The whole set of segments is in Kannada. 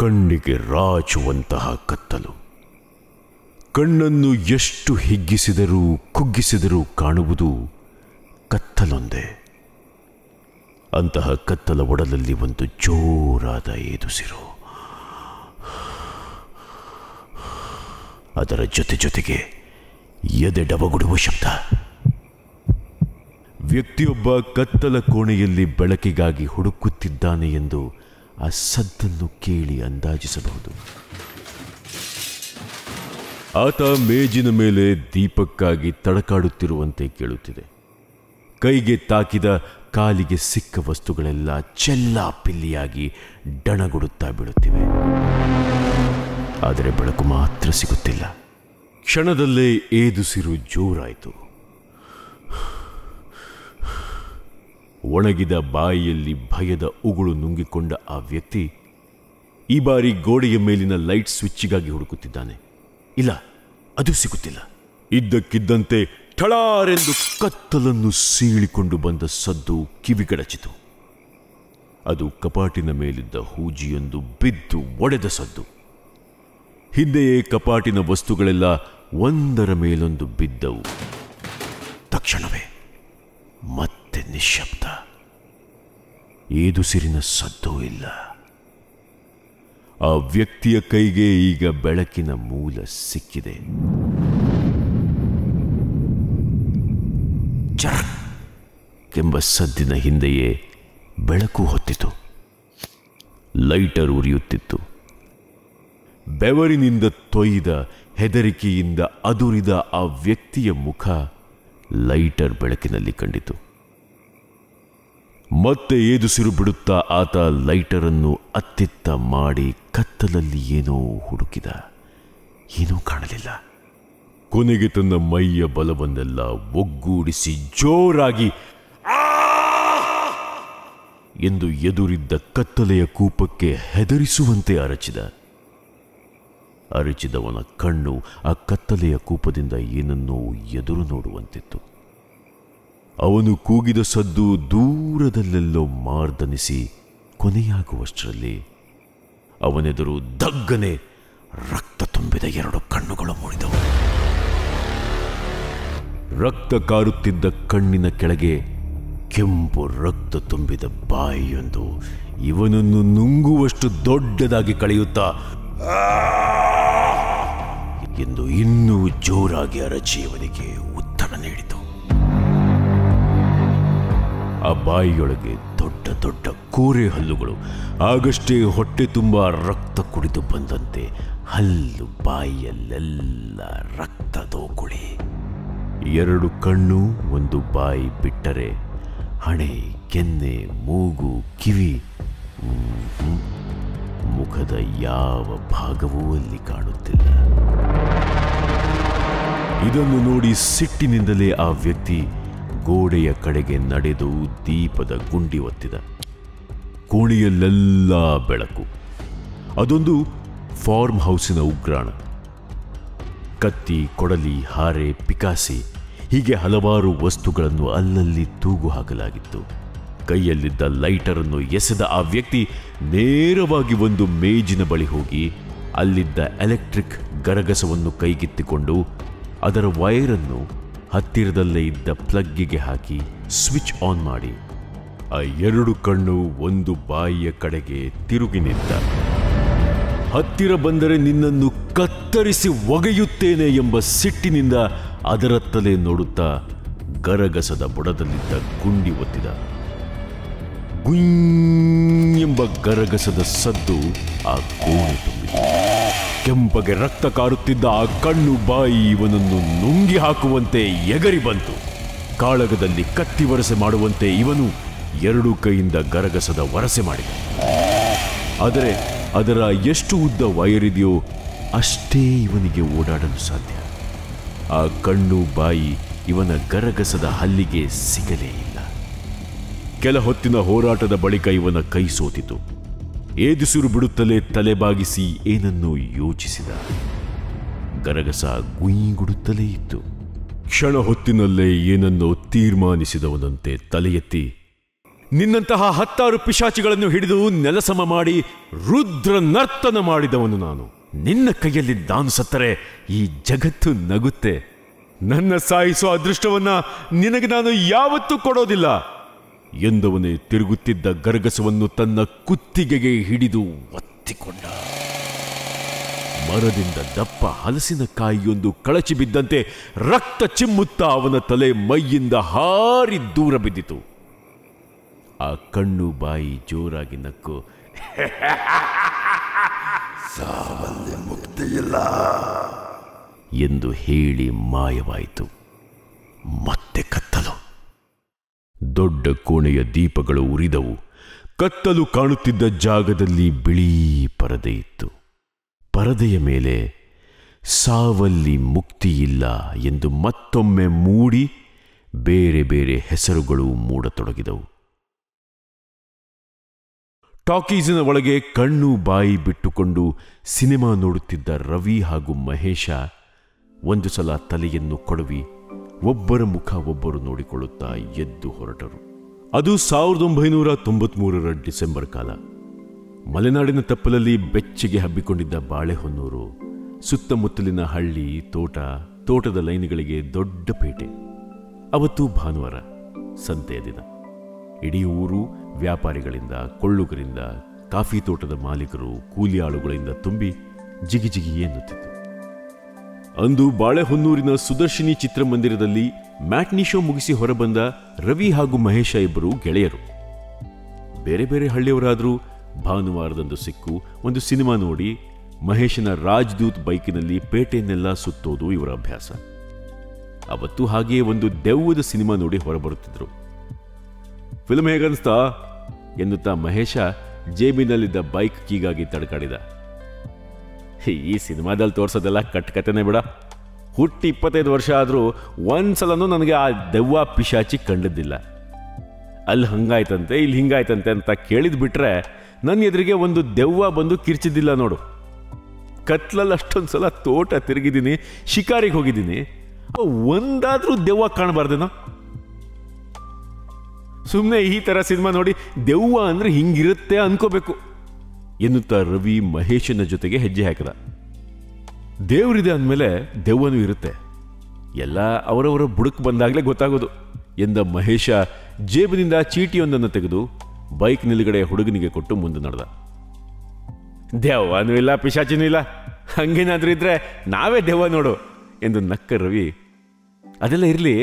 ಕಣ್ಣಿಗೆ ರಾಚುವಂತಹ ಕತ್ತಲು. ಕಣ್ಣನ್ನು ಎಷ್ಟು ಹಿಗ್ಗಿಸಿದರೂ ಕುಗ್ಗಿಸಿದರೂ ಕಾಣುವುದು ಕತ್ತಲೊಂದೇ. ಅಂತಹ ಕತ್ತಲ ಒಡಲಲ್ಲಿ ಒಂದು ಜೋರಾದ ಏದುಸಿರು. ಅದರ ಜೊತೆಗೆ ಎದೆ ಡಬಗುಡುವ ಶಬ್ದ. ವ್ಯಕ್ತಿಯೊಬ್ಬ ಕತ್ತಲ ಕೋಣೆಯಲ್ಲಿ ಬೆಳಕಿಗಾಗಿ ಹುಡುಕುತ್ತಿದ್ದಾನೆ ಎಂದು ಆ ಸದ್ದನ್ನು ಕೇಳಿ ಅಂದಾಜಿಸಬಹುದು. ಆತ ಮೇಜಿನ ಮೇಲೆ ದೀಪಕ್ಕಾಗಿ ತಡಕಾಡುತ್ತಿರುವಂತೆ ಕೇಳುತ್ತಿದೆ. ಕೈಗೆ ತಾಕಿದ, ಕಾಲಿಗೆ ಸಿಕ್ಕ ವಸ್ತುಗಳೆಲ್ಲ ಚೆಲ್ಲಾಪಿಲ್ಲಿಯಾಗಿ ಡಣಗುಡುತ್ತಾ ಬೀಳುತ್ತಿವೆ. ಆದರೆ ಬೆಳಕು ಮಾತ್ರ ಸಿಗುತ್ತಿಲ್ಲ. ಕ್ಷಣದಲ್ಲೇ ಏದುಸಿರು ಜೋರಾಯಿತು. ಒಣಗಿದ ಬಾಯಿಯಲ್ಲಿ ಭಯದ ಉಗುಳು ನುಂಗಿಕೊಂಡ ಆ ವ್ಯಕ್ತಿ ಈ ಬಾರಿ ಗೋಡೆಯ ಮೇಲಿನ ಲೈಟ್ ಸ್ವಿಚ್ಗಾಗಿ ಹುಡುಕುತ್ತಿದ್ದಾನೆ. ಇಲ್ಲ, ಅದು ಸಿಗುತ್ತಿಲ್ಲ. ಇದ್ದಕ್ಕಿದ್ದಂತೆ ಠಳಾರೆಂದು ಕತ್ತಲನ್ನು ಸೀಳಿಕೊಂಡು ಬಂದ ಸದ್ದು ಕಿವಿಗಡಚಿತು. ಅದು ಕಪಾಟಿನ ಮೇಲಿದ್ದ ಹೂಜಿಯೊಂದು ಬಿದ್ದು ಒಡೆದ ಸದ್ದು. ಹಿಂದೆಯೇ ಕಪಾಟಿನ ವಸ್ತುಗಳೆಲ್ಲ ಒಂದರ ಮೇಲೊಂದು ಬಿದ್ದವು. ತಕ್ಷಣವೇ ಮತ್ತೆ ನಿಶ್ಶಬ್ದ. ಏದುಸಿರಿನ ಸದ್ದೂ ಇಲ್ಲ. ಆ ವ್ಯಕ್ತಿಯ ಕೈಗೆ ಈಗ ಬೆಳಕಿನ ಮೂಲ ಸಿಕ್ಕಿದೆ. ಕೆಂಬ ಸದ್ದಿನ ಹಿಂದೆಯೇ ಬೆಳಕು ಹೊತ್ತಿತು. ಲೈಟರ್ ಉರಿಯುತ್ತಿತ್ತು. ಬೆವರಿನಿಂದ ತೊಯ್ದ, ಹೆದರಿಕೆಯಿಂದ ಅದುರಿದ ಆ ವ್ಯಕ್ತಿಯ ಮುಖ ಲೈಟರ್ ಬೆಳಕಿನಲ್ಲಿ ಕಂಡಿತು. ಮತ್ತೆ ಏದುಸಿರು ಬಿಡುತ್ತಾ ಆತ ಲೈಟರನ್ನು ಅತ್ತಿತ್ತ ಮಾಡಿ ಕತ್ತಲಲ್ಲಿ ಏನೋ ಹುಡುಕಿದ. ಏನೂ ಕಾಣಲಿಲ್ಲ. ಕೊನೆಗೆ ತನ್ನ ಮೈಯ ಬಲವನ್ನೆಲ್ಲ ಒಗ್ಗೂಡಿಸಿ ಜೋರಾಗಿ ಎಂದು ಎದುರಿದ್ದ ಕತ್ತಲೆಯ ಕೂಪಕ್ಕೆ ಹೆದರಿಸುವಂತೆ ಅರಚಿದವನ ಕಣ್ಣು ಆ ಕತ್ತಲೆಯ ಕೂಪದಿಂದ ಏನನ್ನೋ ಎದುರು ನೋಡುವಂತಿತ್ತು. ಅವನು ಕೂಗಿದ ಸದ್ದು ದೂರದಲ್ಲೆಲ್ಲೋ ಮಾರ್ದನಿಸಿ ಕೊನೆಯಾಗುವಷ್ಟರಲ್ಲಿ ಅವನೆದುರು ದಗ್ಗನೆ ರಕ್ತ ತುಂಬಿದ 2 ಕಣ್ಣುಗಳು ಮೂಡಿದವು. ರಕ್ತ ಕಾರುತ್ತಿದ್ದ ಕಣ್ಣಿನ ಕೆಳಗೆ ಕೆಂಪು ರಕ್ತ ತುಂಬಿದ ಬಾಯಿಯೊಂದು ಇವನನ್ನು ನುಂಗುವಷ್ಟು ದೊಡ್ಡದಾಗಿ ಕಳೆಯುತ್ತಾ ಎಂದು ಇನ್ನೂ ಜೋರಾಗಿ ಅರಚಿ ಅವನಿಗೆ ಉತ್ತರ ನೀಡಿತು. ಆ ಬಾಯಿಯೊಳಗೆ ದೊಡ್ಡ ದೊಡ್ಡ ಕೋರೆ ಹಲ್ಲುಗಳು. ಆಗಷ್ಟೇ ಹೊಟ್ಟೆ ತುಂಬ ರಕ್ತ ಕುಡಿದು ಬಂದಂತೆ ಹಲ್ಲು ಬಾಯಿಯಲ್ಲೆಲ್ಲ ರಕ್ತದೋಕುಳಿ. 2 ಕಣ್ಣು, 1 ಬಾಯಿ ಬಿಟ್ಟರೆ ಹಣೆ, ಕೆನ್ನೆ, ಮೂಗು, ಕಿವಿ, ಮುಖದ ಯಾವ ಭಾಗವೂ ಅಲ್ಲಿ ಕಾಣುತ್ತಿಲ್ಲ. ಇದನ್ನು ನೋಡಿ ಸಿಟ್ಟಿನಿಂದಲೇ ಆ ವ್ಯಕ್ತಿ ಗೋಡೆಯ ಕಡೆಗೆ ನಡೆದು ದೀಪದ ಗುಂಡಿ ಒತ್ತಿದ. ಕೋಣೆಯಲ್ಲೆಲ್ಲ ಬೆಳಕು. ಅದೊಂದು ಫಾರ್ಮ್ ಹೌಸಿನ ಉಗ್ರಾಣ. ಕತ್ತಿ, ಕೊಡಲಿ, ಹಾರೆ, ಪಿಕಾಸಿ ಹೀಗೆ ಹಲವಾರು ವಸ್ತುಗಳನ್ನು ಅಲ್ಲಲ್ಲಿ ತೂಗು ಹಾಕಲಾಗಿತ್ತು. ಕೈಯಲ್ಲಿದ್ದ ಲೈಟರನ್ನು ಎಸೆದ ಆ ವ್ಯಕ್ತಿ ನೇರವಾಗಿ ಒಂದು ಮೇಜಿನ ಬಳಿ ಹೋಗಿ ಅಲ್ಲಿದ್ದ ಎಲೆಕ್ಟ್ರಿಕ್ ಗರಗಸವನ್ನು ಕೈಗೆತ್ತಿಕೊಂಡು ಅದರ ವೈರನ್ನು ಹತ್ತಿರದಲ್ಲೇ ಇದ್ದ ಪ್ಲಗ್ಗಿಗೆ ಹಾಕಿ ಸ್ವಿಚ್ ಆನ್ ಮಾಡಿ ಆ 2 ಕಣ್ಣು 1 ಬಾಯಿಯ ಕಡೆಗೆ ತಿರುಗಿ ನಿಂತ. ಹತ್ತಿರ ಬಂದರೆ ನಿನ್ನನ್ನು ಕತ್ತರಿಸಿ ಒಗೆಯುತ್ತೇನೆ ಎಂಬ ಸಿಟ್ಟಿನಿಂದ ಅದರತ್ತಲೇ ನೋಡುತ್ತಾ ಗರಗಸದ ಬುಡದಲ್ಲಿದ್ದ ಗುಂಡಿ ಒತ್ತಿದ. ಗುಯ್ ಎಂಬ ಗರಗಸದ ಸದ್ದು ಆ ಕೋಣೆ ತುಂಬಿತು. ಕೆಂಪಗೆ ರಕ್ತ ಕಾರುತ್ತಿದ್ದ ಆ ಕಣ್ಣು ಬಾಯಿ ಇವನನ್ನು ನುಂಗಿ ಹಾಕುವಂತೆ ಎಗರಿ ಬಂತು. ಕಾಳಗದಲ್ಲಿ ಕತ್ತಿ ವರಸೆ ಮಾಡುವಂತೆ ಇವನು 2 ಕೈಯಿಂದ ಗರಗಸದ ವರಸೆ ಮಾಡಿದ. ಆದರೆ ಅದರ ಎಷ್ಟು ಉದ್ದ ವೈರಿದೆಯೋ ಅಷ್ಟೇ ಇವನಿಗೆ ಓಡಾಡಲು ಸಾಧ್ಯ. ಆ ಕಣ್ಣು ಬಾಯಿ ಇವನ ಗರಗಸದ ಹಲ್ಲಿಗೆ ಸಿಗಲೇ ಇಲ್ಲ. ಕೆಲ ಹೊತ್ತಿನ ಹೋರಾಟದ ಬಳಿಕ ಇವನ ಕೈ ಸೋತಿತು. ಏದುಸಿರು ಬಿಡುತ್ತಲೇ ತಲೆಬಾಗಿಸಿ ಏನನ್ನೋ ಯೋಚಿಸಿದ. ಗರಗಸ ಗುಯ್ಗುಡುತ್ತಲೇ ಇತ್ತು. ಕ್ಷಣ ಹೊತ್ತಿನಲ್ಲೇ ಏನನ್ನೋ ತೀರ್ಮಾನಿಸಿದವನಂತೆ ತಲೆ ಎತ್ತಿ ನಿನ್ನಂತಹ 10 ಪಿಶಾಚಿಗಳನ್ನು ಹಿಡಿದು ನೆಲಸಮ ಮಾಡಿ ರುದ್ರ ನರ್ತನ ಮಾಡಿದವನು ನಾನು. ನಿನ್ನ ಕೈಯಲ್ಲಿ ನಾನು ಸತ್ತರೆ ಈ ಜಗತ್ತು ನಗುತ್ತೆ. ನನ್ನ ಸಾಯಿಸುವ ಅದೃಷ್ಟವನ್ನ ನಿನಗೆ ನಾನು ಯಾವತ್ತೂ ಕೊಡೋದಿಲ್ಲ ಎಂದವನೇ ತಿರುಗುತ್ತಿದ್ದ ಗರಗಸವನ್ನು ತನ್ನ ಕುತ್ತಿಗೆಗೆ ಹಿಡಿದು ಒತ್ತಿಕೊಂಡ. ಮರದಿಂದ ದಪ್ಪ ಹಲಸಿನಕಾಯಿಯೊಂದು ಕಳಚಿ ಬಿದ್ದಂತೆ ರಕ್ತ ಚಿಮ್ಮುತ್ತಾ ಅವನ ತಲೆ ಮೈಯಿಂದ ಹಾರಿ ದೂರ ಬಿದ್ದಿತು. ಆ ಕಣ್ಣು ಬಾಯಿ ಜೋರಾಗಿ ನಕ್ಕು ಸಾವಲ್ಲಿ ಮುಕ್ತಿಯಿಲ್ಲ ಎಂದು ಹೇಳಿ ಮಾಯವಾಯಿತು. ಮತ್ತೆ ಕತ್ತಲು. ದೊಡ್ಡ ಕೋಣೆಯ ದೀಪಗಳು ಉರಿದವು. ಕತ್ತಲು ಕಾಣುತ್ತಿದ್ದ ಜಾಗದಲ್ಲಿ ಬಿಳಿ ಪರದೆ ಇತ್ತು. ಪರದೆಯ ಮೇಲೆ ಸಾವಲ್ಲಿ ಮುಕ್ತಿಯಿಲ್ಲ ಎಂದು ಮತ್ತೊಮ್ಮೆ ಮೂಡಿ ಬೇರೆ ಬೇರೆ ಹೆಸರುಗಳು ಮೂಡತೊಡಗಿದವು. ಟಾಕೀಸಿನ ಒಳಗೆ ಕಣ್ಣು ಬಾಯಿ ಬಿಟ್ಟುಕೊಂಡು ಸಿನಿಮಾ ನೋಡುತ್ತಿದ್ದ ರವಿ ಹಾಗೂ ಮಹೇಶ ಒಂದು ಸಲ ತಲೆಯನ್ನು ಕೊಡವಿ ಒಬ್ಬರ ಮುಖ ಒಬ್ಬರು ನೋಡಿಕೊಳ್ಳುತ್ತಾ ಎದ್ದು ಹೊರಟರು. ಅದು 1993 ಡಿಸೆಂಬರ್ ಕಾಲ. ಮಲೆನಾಡಿನ ತಪ್ಪಲಲ್ಲಿ ಬೆಚ್ಚಗೆ ಹಬ್ಬಿಕೊಂಡಿದ್ದ ಬಾಳೆಹೊನ್ನೂರು. ಸುತ್ತಮುತ್ತಲಿನ ಹಳ್ಳಿ, ತೋಟದ ಲೈನ್ಗಳಿಗೆ ದೊಡ್ಡ ಪೇಟೆ. ಅವತ್ತು ಭಾನುವಾರ, ಸಂತೆಯ ದಿನ. ಇಡೀ ಊರು ವ್ಯಾಪಾರಿಗಳಿಂದ, ಕೊಳ್ಳುಗರಿಂದ, ಕಾಫಿ ತೋಟದ ಮಾಲೀಕರು, ಕೂಲಿ ಆಳುಗಳಿಂದ ತುಂಬಿ ಜಿಗಿಜಿಗಿ ಎನ್ನುತ್ತಿತ್ತು. ಅಂದು ಬಾಳೆಹೊನ್ನೂರಿನ ಸುದರ್ಶಿನಿ ಚಿತ್ರಮಂದಿರದಲ್ಲಿ ಮ್ಯಾಟ್ನಿ ಶೋ ಮುಗಿಸಿ ಹೊರಬಂದ ರವಿ ಹಾಗೂ ಮಹೇಶ ಇಬ್ಬರು ಗೆಳೆಯರು. ಬೇರೆ ಬೇರೆ ಹಳ್ಳಿಯವರಾದರೂ ಭಾನುವಾರದಂದು ಸಿಕ್ಕು ಒಂದು ಸಿನಿಮಾ ನೋಡಿ ಮಹೇಶನ ರಾಜ್ದೂತ್ ಬೈಕಿನಲ್ಲಿ ಪೇಟೆಯನ್ನೆಲ್ಲ ಸುತ್ತೋದು ಇವರ ಅಭ್ಯಾಸ. ಅವತ್ತು ಹಾಗೆಯೇ ಒಂದು ದೆವ್ವದ ಸಿನಿಮಾ ನೋಡಿ ಹೊರಬರುತ್ತಿದ್ರು. ಫಿಲ್ಮ್ ಹೇಗನ್ಸ್ತಾ ಎನ್ನುತ್ತಾ ಮಹೇಶ ಜೇಬಿನಲ್ಲಿದ್ದ ಬೈಕ್ ಕೀಗಾಗಿ ತಡಕಾಡಿದ. ಈ ಸಿನಿಮಾದಲ್ಲಿ ತೋರಿಸೋದೆಲ್ಲ ಕಟ್ಟಕತೆನೇ ಬಿಡ. ಹುಟ್ಟಿ 25 ವರ್ಷ ಆದರೂ ಒಂದ್ಸಲನೂ ನನಗೆ ಆ ದೆವ್ವ ಪಿಶಾಚಿ ಕಂಡಿದ್ದಿಲ್ಲ. ಅಲ್ಲಿ ಹಂಗಾಯ್ತಂತೆ, ಇಲ್ಲಿ ಹಿಂಗಾಯ್ತಂತೆ ಅಂತ ಕೇಳಿದ್ ಬಿಟ್ರೆ ನನ್ನ ಎದುರಿಗೆ ಒಂದು ದೆವ್ವ ಬಂದು ಕಿರ್ಚಿದ್ದಿಲ್ಲ ನೋಡು. ಕತ್ಲಲ್ಲಿ ಅಷ್ಟೊಂದು ಸಲ ತೋಟ ತಿರುಗಿದ್ದೀನಿ, ಶಿಕಾರಿಗೆ ಹೋಗಿದ್ದೀನಿ, ಒಂದಾದ್ರೂ ದೆವ್ವ ಕಾಣಬಾರ್ದೇನೋ? ಸುಮ್ಮನೆ ಈ ಥರ ಸಿನಿಮಾ ನೋಡಿ ದೆವ್ವ ಅಂದ್ರೆ ಹಿಂಗಿರುತ್ತೆ ಅನ್ಕೋಬೇಕು ಎನ್ನುತ್ತಾ ರವಿ ಮಹೇಶನ ಜೊತೆಗೆ ಹೆಜ್ಜೆ ಹಾಕಿದ. ದೇವರಿದೆ ಅಂದಮೇಲೆ ದೆವ್ವನೂ ಇರುತ್ತೆ, ಎಲ್ಲ ಅವರವರ ಬುಡಕ್ಕೆ ಬಂದಾಗಲೇ ಗೊತ್ತಾಗೋದು ಎಂದ ಮಹೇಶ ಜೇಬಿನಿಂದ ಚೀಟಿಯೊಂದನ್ನು ತೆಗೆದು ಬೈಕ್ ನಿಲುಗಡೆ ಹುಡುಗನಿಗೆ ಕೊಟ್ಟು ಮುಂದೆ ನಡೆದ. ದೆವ್ವನೂ ಇಲ್ಲ, ಪಿಶಾಚಿನೂ ಇಲ್ಲ, ಹಂಗೇನಾದ್ರೂ ಇದ್ರೆ ನಾವೇ ದೆವ್ವ ನೋಡು ಎಂದು ನಕ್ಕ ರವಿ. ಅದೆಲ್ಲ ಇರಲಿ,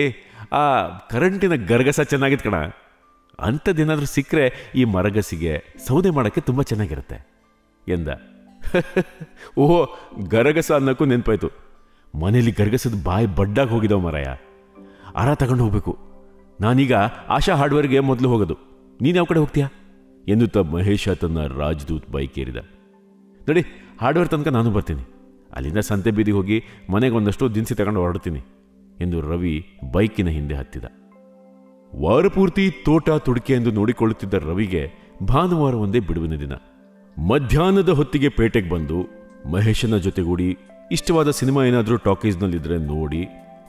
ಆ ಕರೆಂಟಿನ ಗರಗಸ ಚೆನ್ನಾಗಿತ್ತು ಕಣ, ಅಂಥದ್ದೇನಾದ್ರೂ ಸಿಕ್ಕರೆ ಈ ಮರಗಸಿಗೆ ಸೌದೆ ಮಾಡೋಕ್ಕೆ ತುಂಬ ಚೆನ್ನಾಗಿರುತ್ತೆ ಎಂದ. ಓಹೋ, ಗರಗಸ ಅನ್ನೋಕ್ಕೂ ನೆನಪಾಯ್ತು. ಮನೇಲಿ ಗರಗಸದ ಬಾಯಿ ಬಡ್ಡಾಗಿ ಹೋಗಿದ್ದವು ಮರಾಯ. ಆರ ತಗೊಂಡು ಹೋಗ್ಬೇಕು. ನಾನೀಗ ಆಶಾ ಹಾರ್ಡ್ವೇರ್ಗೆ ಮೊದಲು ಹೋಗೋದು, ನೀನು ಯಾವ ಕಡೆ ಹೋಗ್ತೀಯಾ ಎನ್ನುತ್ತಾ ಮಹೇಶ ತನ್ನ ರಾಜ್ದೂತ್ ಬೈಕ್ ಏರಿದ. ನೋಡಿ, ಹಾರ್ಡ್ವೇರ್ ತನಕ ನಾನು ಬರ್ತೀನಿ, ಅಲ್ಲಿಂದ ಸಂತೆ ಬೀದಿಗೆ ಹೋಗಿ ಮನೆಗೆ ಒಂದಷ್ಟು ದಿನಸಿ ತಗೊಂಡು ಹೊರಡ್ತೀನಿ ಎಂದು ರವಿ ಬೈಕಿನ ಹಿಂದೆ ಹತ್ತಿದ. ವಾರಪೂರ್ತಿ ತೋಟ ತುಡಿಕೆ ಎಂದು ನೋಡಿಕೊಳ್ಳುತ್ತಿದ್ದ ರವಿಗೆ ಭಾನುವಾರ ಒಂದೇ ಬಿಡುವಿನ ದಿನ. ಮಧ್ಯಾಹ್ನದ ಹೊತ್ತಿಗೆ ಪೇಟೆಗೆ ಬಂದು ಮಹೇಶನ ಜೊತೆಗೂಡಿ ಇಷ್ಟವಾದ ಸಿನಿಮಾ ಏನಾದರೂ ಟಾಕೀಸ್ನಲ್ಲಿದ್ದರೆ ನೋಡಿ,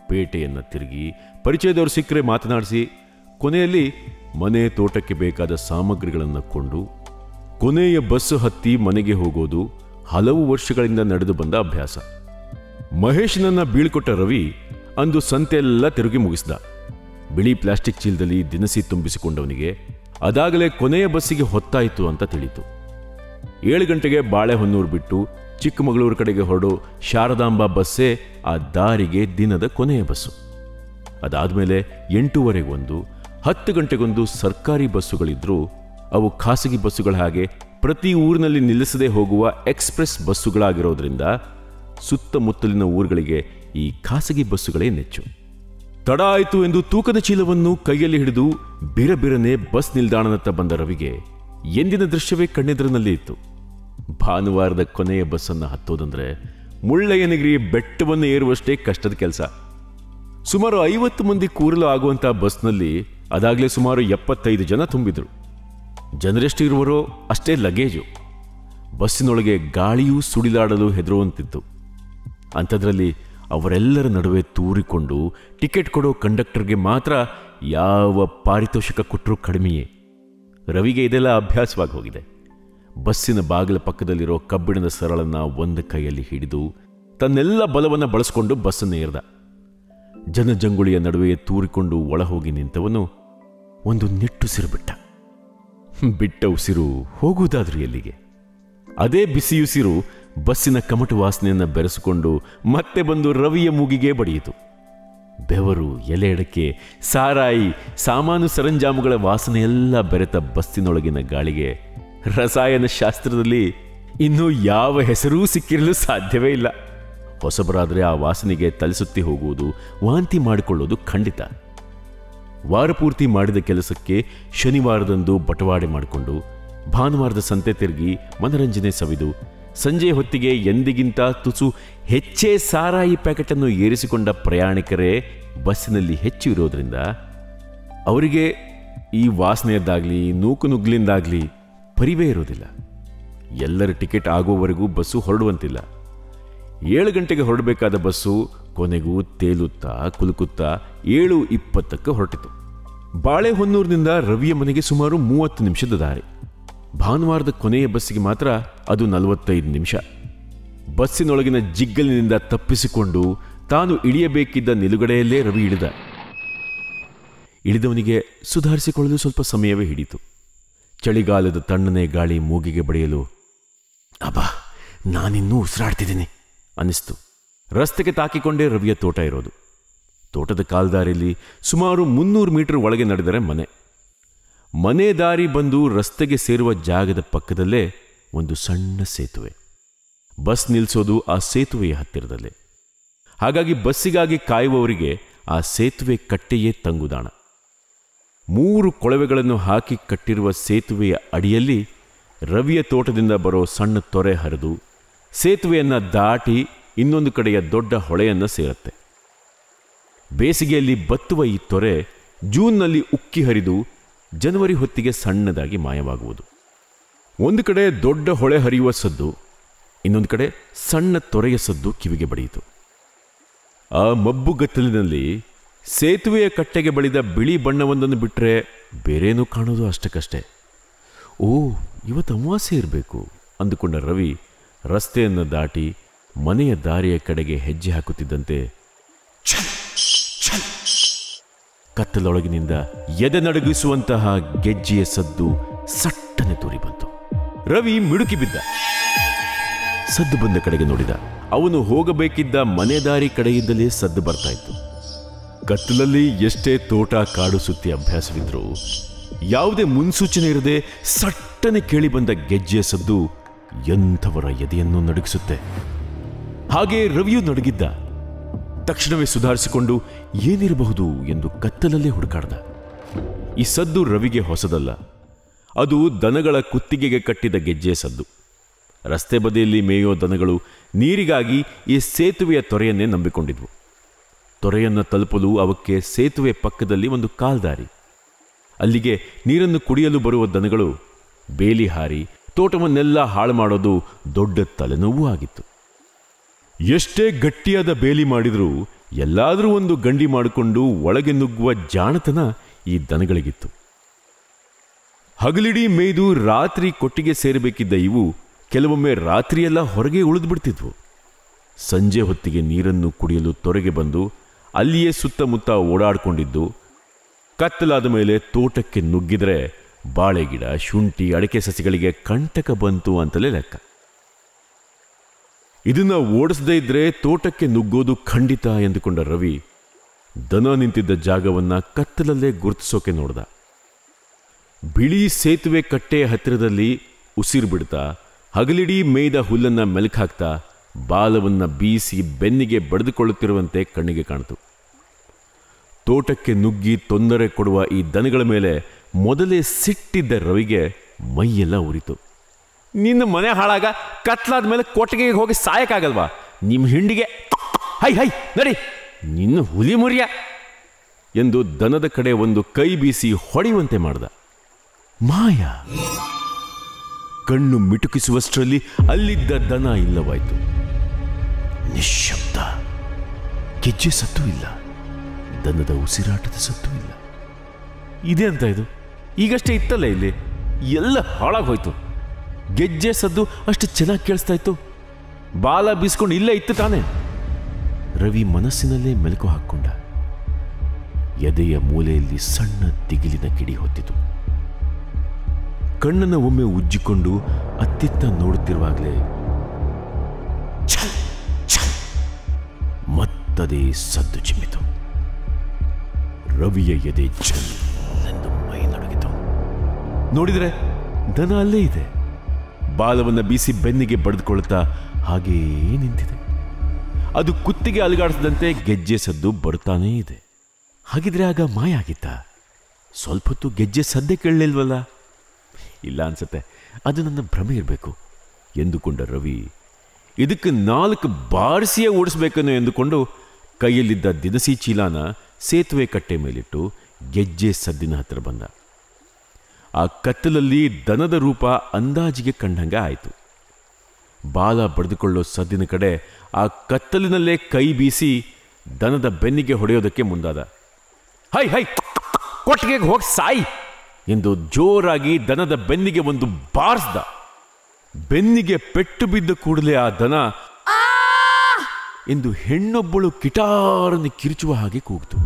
ಪೇಟೆಯನ್ನು ತಿರುಗಿ ಪರಿಚಯದವರು ಸಿಕ್ಕರೆ ಮಾತನಾಡಿಸಿ, ಕೊನೆಯಲ್ಲಿ ಮನೆ ತೋಟಕ್ಕೆ ಬೇಕಾದ ಸಾಮಗ್ರಿಗಳನ್ನು ಕೊಂಡು ಕೊನೆಯ ಬಸ್ಸು ಹತ್ತಿ ಮನೆಗೆ ಹೋಗೋದು ಹಲವು ವರ್ಷಗಳಿಂದ ನಡೆದು ಬಂದ ಅಭ್ಯಾಸ. ಮಹೇಶನನ್ನ ಬೀಳ್ಕೊಟ್ಟ ರವಿ ಅಂದು ಸಂತೆಯೆಲ್ಲ ತಿರುಗಿ ಮುಗಿಸಿದ. ಬಿಳಿ ಪ್ಲಾಸ್ಟಿಕ್ ಚೀಲದಲ್ಲಿ ದಿನಸಿ ತುಂಬಿಸಿಕೊಂಡವನಿಗೆ ಅದಾಗಲೇ ಕೊನೆಯ ಬಸ್ಸಿಗೆ ಹೊತ್ತಾಯಿತು ಅಂತ ತಿಳಿತು. 7 ಗಂಟೆಗೆ ಬಾಳೆಹೊನ್ನೂರು ಬಿಟ್ಟು ಚಿಕ್ಕಮಗಳೂರು ಕಡೆಗೆ ಹೊರಡು ಶಾರದಾಂಬಾ ಬಸ್ಸೇ ಆ ದಾರಿಗೆ ದಿನದ ಕೊನೆಯ ಬಸ್ಸು. ಅದಾದಮೇಲೆ 8:15, 10 ಗಂಟೆಗೊಂದು ಸರ್ಕಾರಿ ಬಸ್ಸುಗಳಿದ್ರೂ ಅವು ಖಾಸಗಿ ಬಸ್ಸುಗಳ ಹಾಗೆ ಪ್ರತಿ ಊರಿನಲ್ಲಿ ನಿಲ್ಲಿಸದೆ ಹೋಗುವ ಎಕ್ಸ್ಪ್ರೆಸ್ ಬಸ್ಸುಗಳಾಗಿರೋದ್ರಿಂದ ಸುತ್ತಮುತ್ತಲಿನ ಊರುಗಳಿಗೆ ಈ ಖಾಸಗಿ ಬಸ್ಸುಗಳೇ ನೆಚ್ಚು. ತಡ ಆಯಿತು ಎಂದು ತೂಕದ ಚೀಲವನ್ನು ಕೈಯಲ್ಲಿ ಹಿಡಿದು ಬಿರಬಿರನೆ ಬಸ್ ನಿಲ್ದಾಣದತ್ತ ಬಂದ ರವಿಗೆ ಎಂದಿನ ದೃಶ್ಯವೇ ಕಣ್ಣೆದುರಿನಲ್ಲಿ ಇತ್ತು. ಭಾನುವಾರದ ಕೊನೆಯ ಬಸ್ಸನ್ನು ಹತ್ತೋದಂದ್ರೆ ಮುಳ್ಳಯ್ಯನಗಿರಿ ಬೆಟ್ಟವನ್ನು ಏರುವಷ್ಟೇ ಕಷ್ಟದ ಕೆಲಸ. ಸುಮಾರು 50 ಮಂದಿ ಕೂರಲು ಆಗುವಂಥ ಬಸ್ನಲ್ಲಿ ಅದಾಗಲೇ ಸುಮಾರು 75 ಜನ ತುಂಬಿದ್ರು. ಜನರೆಷ್ಟು ಇರುವರೋ ಅಷ್ಟೇ ಲಗೇಜು. ಬಸ್ಸಿನೊಳಗೆ ಗಾಳಿಯೂ ಸುಡಿಲಾಡಲು ಹೆದರುವಂತಿತ್ತು. ಅಂಥದ್ರಲ್ಲಿ ಅವರೆಲ್ಲರ ನಡುವೆ ತೂರಿಕೊಂಡು ಟಿಕೆಟ್ ಕೊಡೋ ಕಂಡಕ್ಟರ್ಗೆ ಮಾತ್ರ ಯಾವ ಪಾರಿತೋಷಿಕ ಕೊಟ್ಟರೂ ಕಡಿಮೆಯೇ. ರವಿಗೆ ಇದೆಲ್ಲ ಅಭ್ಯಾಸವಾಗಿ ಹೋಗಿದೆ. ಬಸ್ಸಿನ ಬಾಗಿಲ ಪಕ್ಕದಲ್ಲಿರೋ ಕಬ್ಬಿಣದ ಸರಳನ್ನ ಒಂದು ಕೈಯಲ್ಲಿ ಹಿಡಿದು ತನ್ನೆಲ್ಲ ಬಲವನ್ನು ಬಳಸಿಕೊಂಡು ಬಸ್ಸನ್ನು ಏರ್ದ. ಜನಜಂಗುಳಿಯ ನಡುವೆ ತೂರಿಕೊಂಡು ಒಳಹೋಗಿ ನಿಂತವನು ಒಂದು ನಿಟ್ಟುಸಿರು ಬಿಟ್ಟ ಉಸಿರು ಹೋಗುವುದಾದ್ರೂ ಎಲ್ಲಿಗೆ? ಅದೇ ಬಿಸಿಯುಸಿರು ಬಸ್ಸಿನ ಕಮಟು ವಾಸನೆಯನ್ನು ಬೆರೆಸಿಕೊಂಡು ಮತ್ತೆ ಬಂದು ರವಿಯ ಮೂಗಿಗೆ ಬಡಿಯಿತು. ಬೆವರು, ಎಲೆ ಅಡಕೆ, ಸಾರಾಯಿ, ಸಾಮಾನು ಸರಂಜಾಮುಗಳ ವಾಸನೆಯೆಲ್ಲ ಬೆರೆತ ಬಸ್ಸಿನೊಳಗಿನ ಗಾಳಿಗೆ ರಸಾಯನ ಶಾಸ್ತ್ರದಲ್ಲಿ ಇನ್ನೂ ಯಾವ ಹೆಸರೂ ಸಿಕ್ಕಿರಲು ಸಾಧ್ಯವೇ ಇಲ್ಲ. ಹೊಸಬರಾದರೆ ಆ ವಾಸನೆಗೆ ತಲೆಸುತ್ತಿ ಹೋಗುವುದು, ವಾಂತಿ ಮಾಡಿಕೊಳ್ಳೋದು ಖಂಡಿತ. ವಾರಪೂರ್ತಿ ಮಾಡಿದ ಕೆಲಸಕ್ಕೆ ಶನಿವಾರದಂದು ಬಟವಾಡೆ ಮಾಡಿಕೊಂಡು ಭಾನುವಾರದ ಸಂತೆ ತಿರುಗಿ ಮನರಂಜನೆ ಸವಿದು ಸಂಜೆ ಹೊತ್ತಿಗೆ ಎಂದಿಗಿಂತ ತುಸು ಹೆಚ್ಚೇ ಸಾರಾಯಿ ಪ್ಯಾಕೆಟನ್ನು ಏರಿಸಿಕೊಂಡ ಪ್ರಯಾಣಿಕರೇ ಬಸ್ಸಿನಲ್ಲಿ ಹೆಚ್ಚು ಇರೋದ್ರಿಂದ ಅವರಿಗೆ ಈ ವಾಸನೆಯದ್ದಾಗಲಿ ನೂಕು ನುಗ್ಲಿಂದಾಗಲಿ ಪರಿವೇ ಇರೋದಿಲ್ಲ. ಎಲ್ಲರ ಟಿಕೆಟ್ ಆಗೋವರೆಗೂ ಬಸ್ಸು ಹೊರಡುವಂತಿಲ್ಲ. 7 ಗಂಟೆಗೆ ಹೊರಡಬೇಕಾದ ಬಸ್ಸು ಕೊನೆಗೂ ತೇಲುತ್ತಾ ಕುಲುಕುತ್ತಾ 7:20ಕ್ಕೆ ಹೊರಟಿತು. ಬಾಳೆಹೊನ್ನೂರಿನಿಂದ ರವಿಯ ಮನೆಗೆ ಸುಮಾರು 30 ನಿಮಿಷದ ದಾರಿ. ಭಾನುವಾರದ ಕೊನೆಯ ಬಸ್ಸಿಗೆ ಮಾತ್ರ ಅದು 45 ನಿಮಿಷ. ಬಸ್ಸಿನೊಳಗಿನ ಜಿಗ್ಗಲಿನಿಂದ ತಪ್ಪಿಸಿಕೊಂಡು ತಾನು ಇಳಿಯಬೇಕಿದ್ದ ನಿಲುಗಡೆಯಲ್ಲೇ ರವಿ ಇಳಿದವನಿಗೆ ಸುಧಾರಿಸಿಕೊಳ್ಳಲು ಸ್ವಲ್ಪ ಸಮಯವೇ ಹಿಡಿತು. ಚಳಿಗಾಲದ ತಣ್ಣನೆ ಗಾಳಿ ಮೂಗಿಗೆ ಬಡಿಯಲು ಅಬ್ಬಾ, ನಾನಿನ್ನೂ ಉಸಿರಾಡ್ತಿದ್ದೀನಿ ಅನ್ನಿಸ್ತು. ರಸ್ತೆಗೆ ತಾಕಿಕೊಂಡೇ ರವಿಯ ತೋಟ ಇರೋದು. ತೋಟದ ಕಾಲ್ದಾರಿಯಲ್ಲಿ ಸುಮಾರು 300 ಮೀಟರ್ ಒಳಗೆ ನಡೆದರೆ ಮನೆ ದಾರಿ ಬಂದು ರಸ್ತೆಗೆ ಸೇರುವ ಜಾಗದ ಪಕ್ಕದಲ್ಲೇ ಒಂದು ಸಣ್ಣ ಸೇತುವೆ. ಬಸ್ ನಿಲ್ಲಿಸೋದು ಆ ಸೇತುವೆಯ ಹತ್ತಿರದಲ್ಲೇ. ಹಾಗಾಗಿ ಬಸ್ಸಿಗಾಗಿ ಕಾಯುವವರಿಗೆ ಆ ಸೇತುವೆ ಕಟ್ಟೆಯೇ ತಂಗುದಾಣ. 3 ಕೊಳವೆಗಳನ್ನು ಹಾಕಿ ಕಟ್ಟಿರುವ ಸೇತುವೆಯ ಅಡಿಯಲ್ಲಿ ರವಿಯ ತೋಟದಿಂದ ಬರೋ ಸಣ್ಣ ತೊರೆ ಹರಿದು ಸೇತುವೆಯನ್ನು ದಾಟಿ ಇನ್ನೊಂದು ಕಡೆಯ ದೊಡ್ಡ ಹೊಳೆಯನ್ನು ಸೇರುತ್ತೆ. ಬೇಸಿಗೆಯಲ್ಲಿ ಬತ್ತುವ ಈ ತೊರೆ ಜೂನ್ನಲ್ಲಿ ಉಕ್ಕಿ ಹರಿದು ಜನವರಿ ಹೊತ್ತಿಗೆ ಸಣ್ಣದಾಗಿ ಮಾಯವಾಗುವುದು. ಒಂದು ಕಡೆ ದೊಡ್ಡ ಹೊಳೆ ಹರಿಯುವ ಸದ್ದು, ಇನ್ನೊಂದು ಕಡೆ ಸಣ್ಣ ತೊರೆಯ ಸದ್ದು ಕಿವಿಗೆ ಬಡಿಯಿತು. ಆ ಮಬ್ಬುಗತ್ತಲಿನಲ್ಲಿ ಸೇತುವೆಯ ಕಟ್ಟೆಗೆ ಬಳಿದ ಬಿಳಿ ಬಣ್ಣವೊಂದನ್ನು ಬಿಟ್ಟರೆ ಬೇರೇನೂ ಕಾಣೋದು ಅಷ್ಟಕ್ಕಷ್ಟೇ. ಓ, ಇವತ್ತು ಅಮಾವಾಸ್ಯೆ ಇರಬೇಕು ಅಂದುಕೊಂಡ ರವಿ ರಸ್ತೆಯನ್ನು ದಾಟಿ ಮನೆಯ ದಾರಿಯ ಕಡೆಗೆ ಹೆಜ್ಜೆ ಹಾಕುತ್ತಿದ್ದಂತೆ ಕತ್ತಲೊಳಗಿನಿಂದ ಎದೆ ನಡುಗಿಸುವಂತಹ ಗೆಜ್ಜೆಯ ಸದ್ದು ಸಟ್ಟನೆ ತೂರಿ ಬಂತು. ರವಿ ಮಿಡುಕಿ ಬಿದ್ದ. ಸದ್ದು ಬಂದ ಕಡೆಗೆ ನೋಡಿದ. ಅವನು ಹೋಗಬೇಕಿದ್ದ ಮನೆ ದಾರಿ ಕಡೆಯಿಂದಲೇ ಸದ್ದು ಬರ್ತಾ ಇತ್ತು. ಕತ್ತಲಲ್ಲಿ ಎಷ್ಟೇ ತೋಟ ಕಾಡು ಸುತ್ತಿ ಅಭ್ಯಾಸವಿದ್ರೂ ಯಾವುದೇ ಮುನ್ಸೂಚನೆ ಇರದೆ ಸಟ್ಟನೆ ಕೇಳಿ ಬಂದ ಗೆಜ್ಜೆಯ ಸದ್ದು ಎಂಥವರ ಎದೆಯನ್ನು ನಡುಗಿಸುತ್ತೆ. ಹಾಗೆ ರವಿಯು ನಡುಗಿದ್ದ. ತಕ್ಷಣವೇ ಸುಧಾರಿಸಿಕೊಂಡು ಏನಿರಬಹುದು ಎಂದು ಕತ್ತಲಲ್ಲೇ ಹುಡುಕಾಡ್ದ. ಈ ಸದ್ದು ರವಿಗೆ ಹೊಸದಲ್ಲ. ಅದು ದನಗಳ ಕುತ್ತಿಗೆಗೆ ಕಟ್ಟಿದ ಗೆಜ್ಜೆಯ ಸದ್ದು. ರಸ್ತೆ ಬದಿಯಲ್ಲಿ ಮೇಯೋ ದನಗಳು ನೀರಿಗಾಗಿ ಈ ಸೇತುವೆಯ ತೊರೆಯನ್ನೇ ನಂಬಿಕೊಂಡಿದ್ವು. ತೊರೆಯನ್ನು ತಲುಪಲು ಅವಕ್ಕೆ ಸೇತುವೆ ಪಕ್ಕದಲ್ಲಿ ಒಂದು ಕಾಲ್ದಾರಿ. ಅಲ್ಲಿಗೆ ನೀರನ್ನು ಕುಡಿಯಲು ಬರುವ ದನಗಳು ಬೇಲಿ ಹಾರಿ ತೋಟವನ್ನೆಲ್ಲ ಹಾಳು ಮಾಡೋದು ದೊಡ್ಡ ತಲೆನೋವು ಆಗಿತ್ತು. ಎಷ್ಟೇ ಗಟ್ಟಿಯಾದ ಬೇಲಿ ಮಾಡಿದರೂ ಎಲ್ಲಾದರೂ ಒಂದು ಗಂಡಿ ಮಾಡಿಕೊಂಡು ಒಳಗೆ ನುಗ್ಗುವ ಜಾಣತನ ಈ ದನಗಳಿಗಿತ್ತು. ಹಗಲಿಡೀ ಮೇಯ್ದು ರಾತ್ರಿ ಕೊಟ್ಟಿಗೆ ಸೇರಬೇಕಿದ್ದ ಇವು ಕೆಲವೊಮ್ಮೆ ರಾತ್ರಿಯೆಲ್ಲ ಹೊರಗೆ ಉಳಿದು ಬಿಡ್ತಿದ್ವು. ಸಂಜೆ ಹೊತ್ತಿಗೆ ನೀರನ್ನು ಕುಡಿಯಲು ತೊರೆಗೆ ಬಂದು ಅಲ್ಲಿಯೇ ಸುತ್ತಮುತ್ತ ಓಡಾಡಿಕೊಂಡಿದ್ದು ಕತ್ತಲಾದ ಮೇಲೆ ತೋಟಕ್ಕೆ ನುಗ್ಗಿದರೆ ಬಾಳೆಗಿಡ, ಶುಂಠಿ, ಅಡಿಕೆ ಸಸಿಗಳಿಗೆ ಕಂಟಕ ಬಂತು ಅಂತಲೇ ಲೆಕ್ಕ. ಇದನ್ನ ಓಡಿಸದೇ ಇದ್ರೆ ತೋಟಕ್ಕೆ ನುಗ್ಗೋದು ಖಂಡಿತ ಎಂದುಕೊಂಡ ರವಿ ದನ ನಿಂತಿದ್ದ ಜಾಗವನ್ನ ಕತ್ತಲಲ್ಲೇ ಗುರುತಿಸೋಕೆ ನೋಡ್ದ. ಬಿಳಿ ಸೇತುವೆ ಕಟ್ಟೆಯ ಹತ್ತಿರದಲ್ಲಿ ಉಸಿರು ಬಿಡ್ತಾ ಹಗಲಿಡೀ ಮೇಯ್ದ ಹುಲ್ಲನ್ನ ಮೆಲುಕಾಕ್ತಾ ಬಾಲವನ್ನ ಬೀಸಿ ಬೆನ್ನಿಗೆ ಬಡಿದುಕೊಳ್ಳುತ್ತಿರುವಂತೆ ಕಣ್ಣಿಗೆ ಕಾಣಿತು. ತೋಟಕ್ಕೆ ನುಗ್ಗಿ ತೊಂದರೆ ಕೊಡುವ ಈ ದನಗಳ ಮೇಲೆ ಮೊದಲೇ ಸಿಟ್ಟಿದ್ದ ರವಿಗೆ ಮೈಯೆಲ್ಲ ಉರಿತು. ನಿನ್ನ ಮನೆ ಹಾಳಾಗ ಕತ್ಲಾದ ಮೇಲೆ ಕೊಟ್ಟಿಗೆಗೆ ಹೋಗಿ ಸಾಯಕ್ಕಾಗಲ್ವಾ? ನಿಮ್ಮ ಹಿಂಡಿಗೆ ಹೈ ಹೈ ನಡಿ, ನಿನ್ನ ಹುಲಿ ಮುರಿಯ ಎಂದು ದನದ ಕಡೆ ಒಂದು ಕೈ ಬೀಸಿ ಹೊಡೆಯುವಂತೆ ಮಾಡ್ದ. ಮಾಯ. ಕಣ್ಣು ಮಿಟುಕಿಸುವಷ್ಟರಲ್ಲಿ ಅಲ್ಲಿದ್ದ ದನ ಇಲ್ಲವಾಯಿತು. ನಿಶ್ಶಬ್ದ. ಗೆಜ್ಜೆ ಸತ್ತು ಇಲ್ಲ, ದನದ ಉಸಿರಾಟದ ಸತ್ತು ಇಲ್ಲ. ಇದೆ ಅಂತ ಇದು ಈಗಷ್ಟೇ ಇತ್ತಲ್ಲ ಇಲ್ಲಿ ಎಲ್ಲ ಹಾಳಾಗೋಯ್ತು. ಗೆಜ್ಜೆ ಸದ್ದು ಅಷ್ಟು ಚೆನ್ನಾಗಿ ಕೇಳಿಸ್ತಾ ಇತ್ತು. ಬಾಲ ಬೀಸ್ಕೊಂಡು ಇಲ್ಲೇ ಇತ್ತು ತಾನೆ. ರವಿ ಮನಸ್ಸಿನಲ್ಲೇ ಮೆಲುಕು ಹಾಕ್ಕೊಂಡ. ಎದೆಯ ಮೂಲೆಯಲ್ಲಿ ಸಣ್ಣ ದಿಗಿಲಿನ ಕಿಡಿ ಹೊತ್ತಿತು. ಕಣ್ಣನ್ನು ಒಮ್ಮೆ ಉಜ್ಜಿಕೊಂಡು ಅತ್ತಿತ್ತ ನೋಡುತ್ತಿರುವಾಗಲೇ ಮತ್ತದೇ ಸದ್ದು ಚಿಮ್ಮಿತು. ರವಿಯ ಎದೆ ಛಲ್ಲೆಂದು ಮೈ ನಡುಗಿತು. ನೋಡಿದರೆ ದನ ಅಲ್ಲೇ ಇದೆ. ಬಾಲವನ್ನು ಬೀಸಿ ಬೆನ್ನಿಗೆ ಬಡಿದುಕೊಳ್ಳುತ್ತಾ ಹಾಗೇ ನಿಂತಿದೆ. ಅದು ಕುತ್ತಿಗೆ ಅಲುಗಾಡಿಸಿದಂತೆ ಗೆಜ್ಜೆ ಸದ್ದು ಬರುತ್ತಾನೇ ಇದೆ. ಹಾಗಿದ್ರೆ ಆಗ ಮಾಯ ಆಗಿತ್ತ? ಸ್ವಲ್ಪ ಹೊತ್ತು ಗೆಜ್ಜೆ ಸದ್ದೇ ಕೇಳಲಿಲ್ವಲ್ಲ? ಇಲ್ಲ ಅನ್ಸತ್ತೆ, ಅದು ನನ್ನ ಭ್ರಮೆ ಇರಬೇಕು ಎಂದುಕೊಂಡ ರವಿ ಇದಕ್ಕೆ 4 ಬಾರಿಸಿಯೇ ಓಡಿಸ್ಬೇಕನ್ನು ಎಂದುಕೊಂಡು ಕೈಯಲ್ಲಿದ್ದ ದಿನಸಿ ಚೀಲಾನ ಸೇತುವೆ ಕಟ್ಟೆ ಮೇಲಿಟ್ಟು ಗೆಜ್ಜೆ ಸದ್ದಿನ ಹತ್ತಿರ ಬಂದ. ಆ ಕತ್ತಲಲ್ಲಿ ದನದ ರೂಪ ಅಂದಾಜಿಗೆ ಕಂಡಂಗೆ ಆಯಿತು. ಬಾಲ ಬಡಿದುಕೊಳ್ಳೋ ಸದ್ದಿನ ಕಡೆ ಆ ಕತ್ತಲಿನಲ್ಲೇ ಕೈ ಬೀಸಿ ದನದ ಬೆನ್ನಿಗೆ ಹೊಡೆಯೋದಕ್ಕೆ ಮುಂದಾದ. ಹೈ ಹೈ ಕೊಟ್ಟಿಗೆ ಹೋಗಿ ಸಾಯಿ ಎಂದು ಜೋರಾಗಿ ದನದ ಬೆನ್ನಿಗೆ ಒಂದು ಬಾರಿಸ್ದ. ಬೆನ್ನಿಗೆ ಪೆಟ್ಟು ಬಿದ್ದ ಕೂಡಲೇ ಆ ದನ ಎಂದು ಹೆಣ್ಣೊಬ್ಬಳು ಕಿಟಾರನ್ನು ಕಿರುಚುವ ಹಾಗೆ ಕೂಗಿತು.